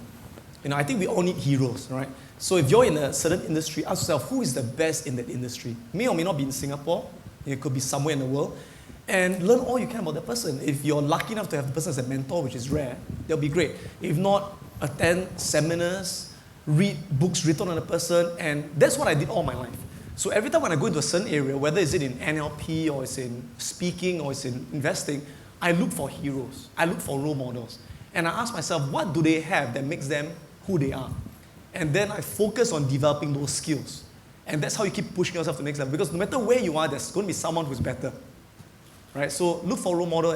You know, I think we all need heroes, right? So if you're in a certain industry, ask yourself, who is the best in that industry? May or may not be in Singapore. It could be somewhere in the world. And learn all you can about that person. If you're lucky enough to have a person as a mentor, which is rare, that'll be great. If not, attend seminars, read books written on a person, and that's what I did all my life. So every time when I go into a certain area, whether it's in NLP or it's in speaking or it's in investing, I look for heroes. I look for role models. And I ask myself, what do they have that makes them who they are? And then I focus on developing those skills. And that's how you keep pushing yourself to the next level. Because no matter where you are, there's going to be someone who's better. Right? So look for a role model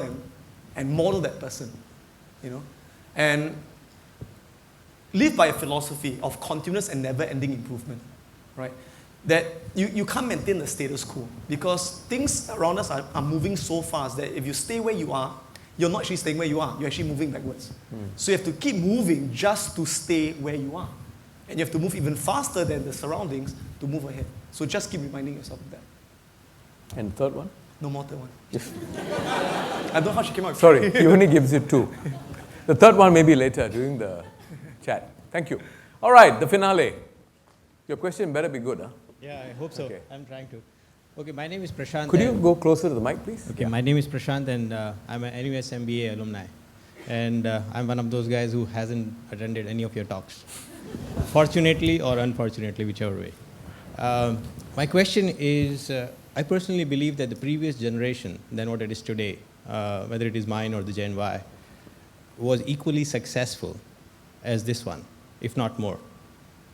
and model that person. And live by a philosophy of continuous and never-ending improvement. Right? That you can't maintain the status quo. Because things around us are moving so fast that if you stay where you are, you're not actually staying where you are. You're actually moving backwards. So you have to keep moving just to stay where you are. And you have to move even faster than the surroundings to move ahead. So just keep reminding yourself of that. And the third one? No more third one. I don't know how she came out. Sorry, he only gives you 2. The third one maybe later during the chat. Thank you. All right, the finale. Your question better be good, huh? Yeah, I hope so. Okay. I'm trying to. Okay, my name is Prashant. Could you go closer to the mic, please? Okay, my name is Prashant and I'm an NUS MBA alumni. And I'm one of those guys who hasn't attended any of your talks. Fortunately or unfortunately, whichever way. My question is, I personally believe that the previous generation than what it is today, whether it is mine or the Gen Y, was equally successful as this one, if not more.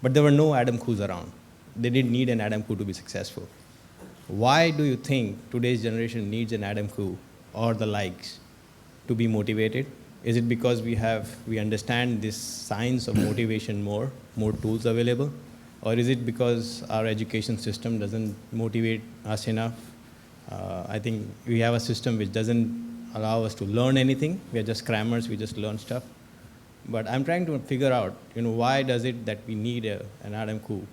But there were no Adam Khoos around. They didn't need an Adam Khoo to be successful. Why do you think today's generation needs an Adam Khoo or the likes to be motivated? Is it because we understand this science of motivation more tools available? Or is it because our education system doesn't motivate us enough? I think we have a system which doesn't allow us to learn anything. We are just crammers, we just learn stuff. But I'm trying to figure out, why does it that we need an Adam Khoo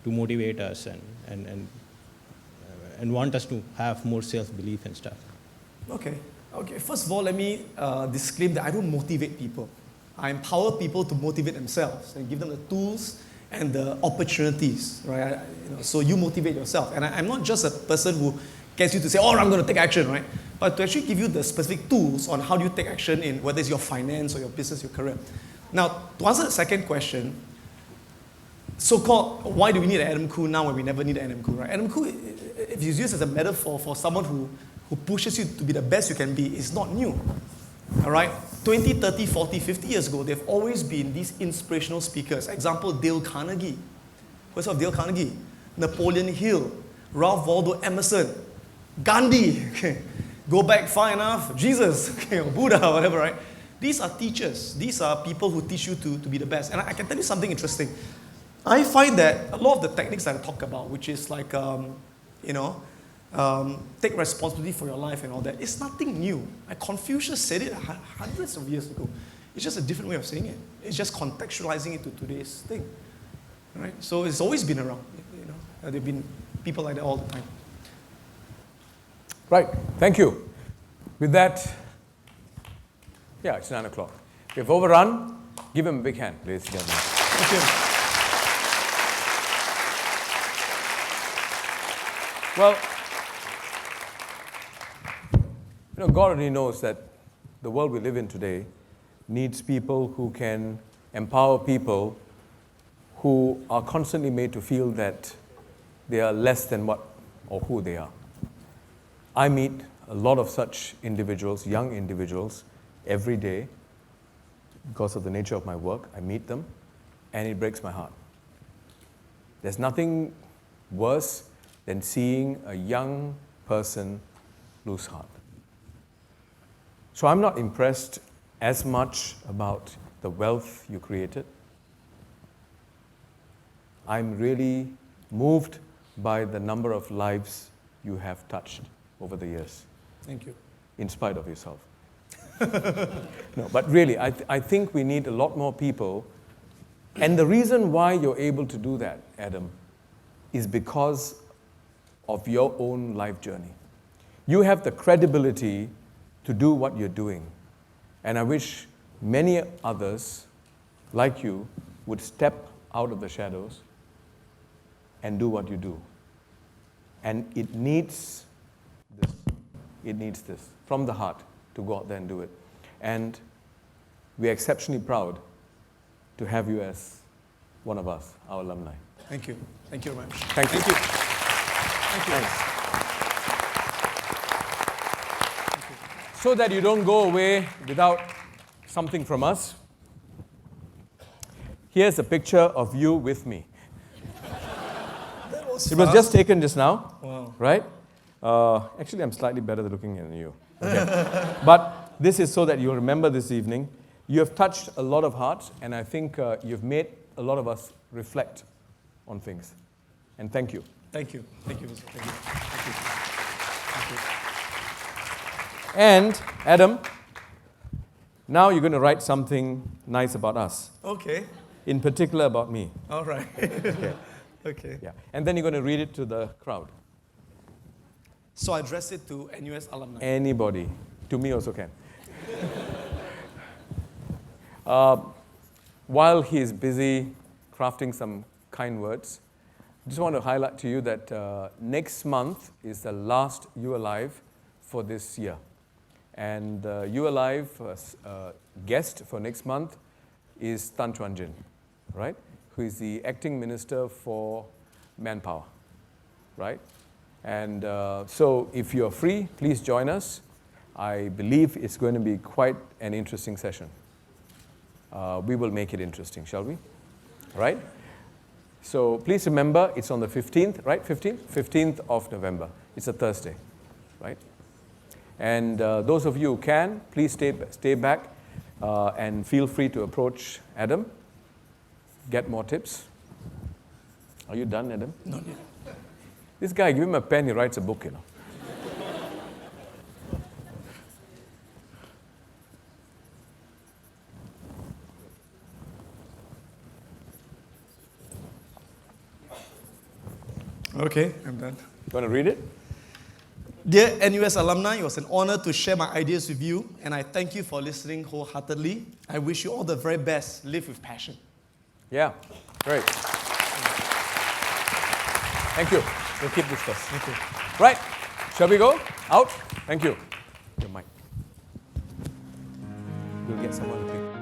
to motivate us and want us to have more self-belief and stuff? Okay. First of all, let me disclaim that I don't motivate people. I empower people to motivate themselves and give them the tools and the opportunities, right? So you motivate yourself. And I'm not just a person who gets you to say, I'm going to take action, right? But to actually give you the specific tools on how do you take action in whether it's your finance or your business, your career. Now, to answer the second question, so-called, why do we need an Adam Khoo now when we never need an Adam Khoo, right? Adam Khoo, if you use it as a metaphor for someone who pushes you to be the best you can be, is not new. All right? 20, 30, 40, 50 years ago, there have always been these inspirational speakers. Example, Dale Carnegie. What's of Dale Carnegie? Napoleon Hill, Ralph Waldo Emerson, Gandhi. Okay. Go back far enough, Jesus, okay, or Buddha, or whatever, right? These are teachers. These are people who teach you to be the best. And I can tell you something interesting. I find that a lot of the techniques that I talk about, which is like, take responsibility for your life and all that, it's nothing new. Like Confucius said it hundreds of years ago. It's just a different way of saying it. It's just contextualizing it to today's thing. Right? So it's always been around. There have been people like that all the time. Right. Thank you. With that, it's 9 o'clock. We've overrun. Give him a big hand, ladies and gentlemen. Thank you. Well, God already knows that the world we live in today needs people who can empower people who are constantly made to feel that they are less than what or who they are. I meet a lot of such individuals, young individuals, every day because of the nature of my work. I meet them and it breaks my heart. There's nothing worse than seeing a young person lose heart. So I'm not impressed as much about the wealth you created. I'm really moved by the number of lives you have touched over the years. Thank you. In spite of yourself. No, but really, I think we need a lot more people. And the reason why you're able to do that, Adam, is because of your own life journey. You have the credibility to do what you're doing. And I wish many others like you would step out of the shadows and do what you do. And it needs this. It needs this from the heart to go out there and do it. And we're exceptionally proud to have you as one of us, our alumni. Thank you. Thank you very much. Thank you. Thank you. Thank you. Thanks. So that you don't go away without something from us. Here's a picture of you with me. It was just taken just now, Wow. right? Actually, I'm slightly better looking than you. Okay. But this is so that you'll remember this evening. You have touched a lot of hearts, and I think you've made a lot of us reflect on things. And thank you. Thank you. Thank you. Thank you. Thank you. Thank you. And, Adam, now you're going to write something nice about us. Okay. In particular about me. All right. Okay. Okay. Yeah. And then you're going to read it to the crowd. So I address it to NUS alumni. Anybody. To me also can. While he's busy crafting some kind words, I just want to highlight to you that next month is the last You Alive for this year. And You Alive guest for next month is Tan Chuan Jin, right? Who is the acting minister for manpower, right? And so if you're free, please join us. I believe it's going to be quite an interesting session. We will make it interesting, shall we? Right? So please remember, it's on the 15th, right? 15th? 15th of November. It's a Thursday, right? And those of you who can, please stay back and feel free to approach Adam. Get more tips. Are you done, Adam? No. This guy, give him a pen, he writes a book, you know. Okay, I'm done. You want to read it? Dear NUS alumni, it was an honor to share my ideas with you, and I thank you for listening wholeheartedly. I wish you all the very best. Live with passion. Yeah, great. Thank you. We'll keep this first. Thank you. Right, shall we go? Out? Thank you. Your mic. We'll get someone to pick.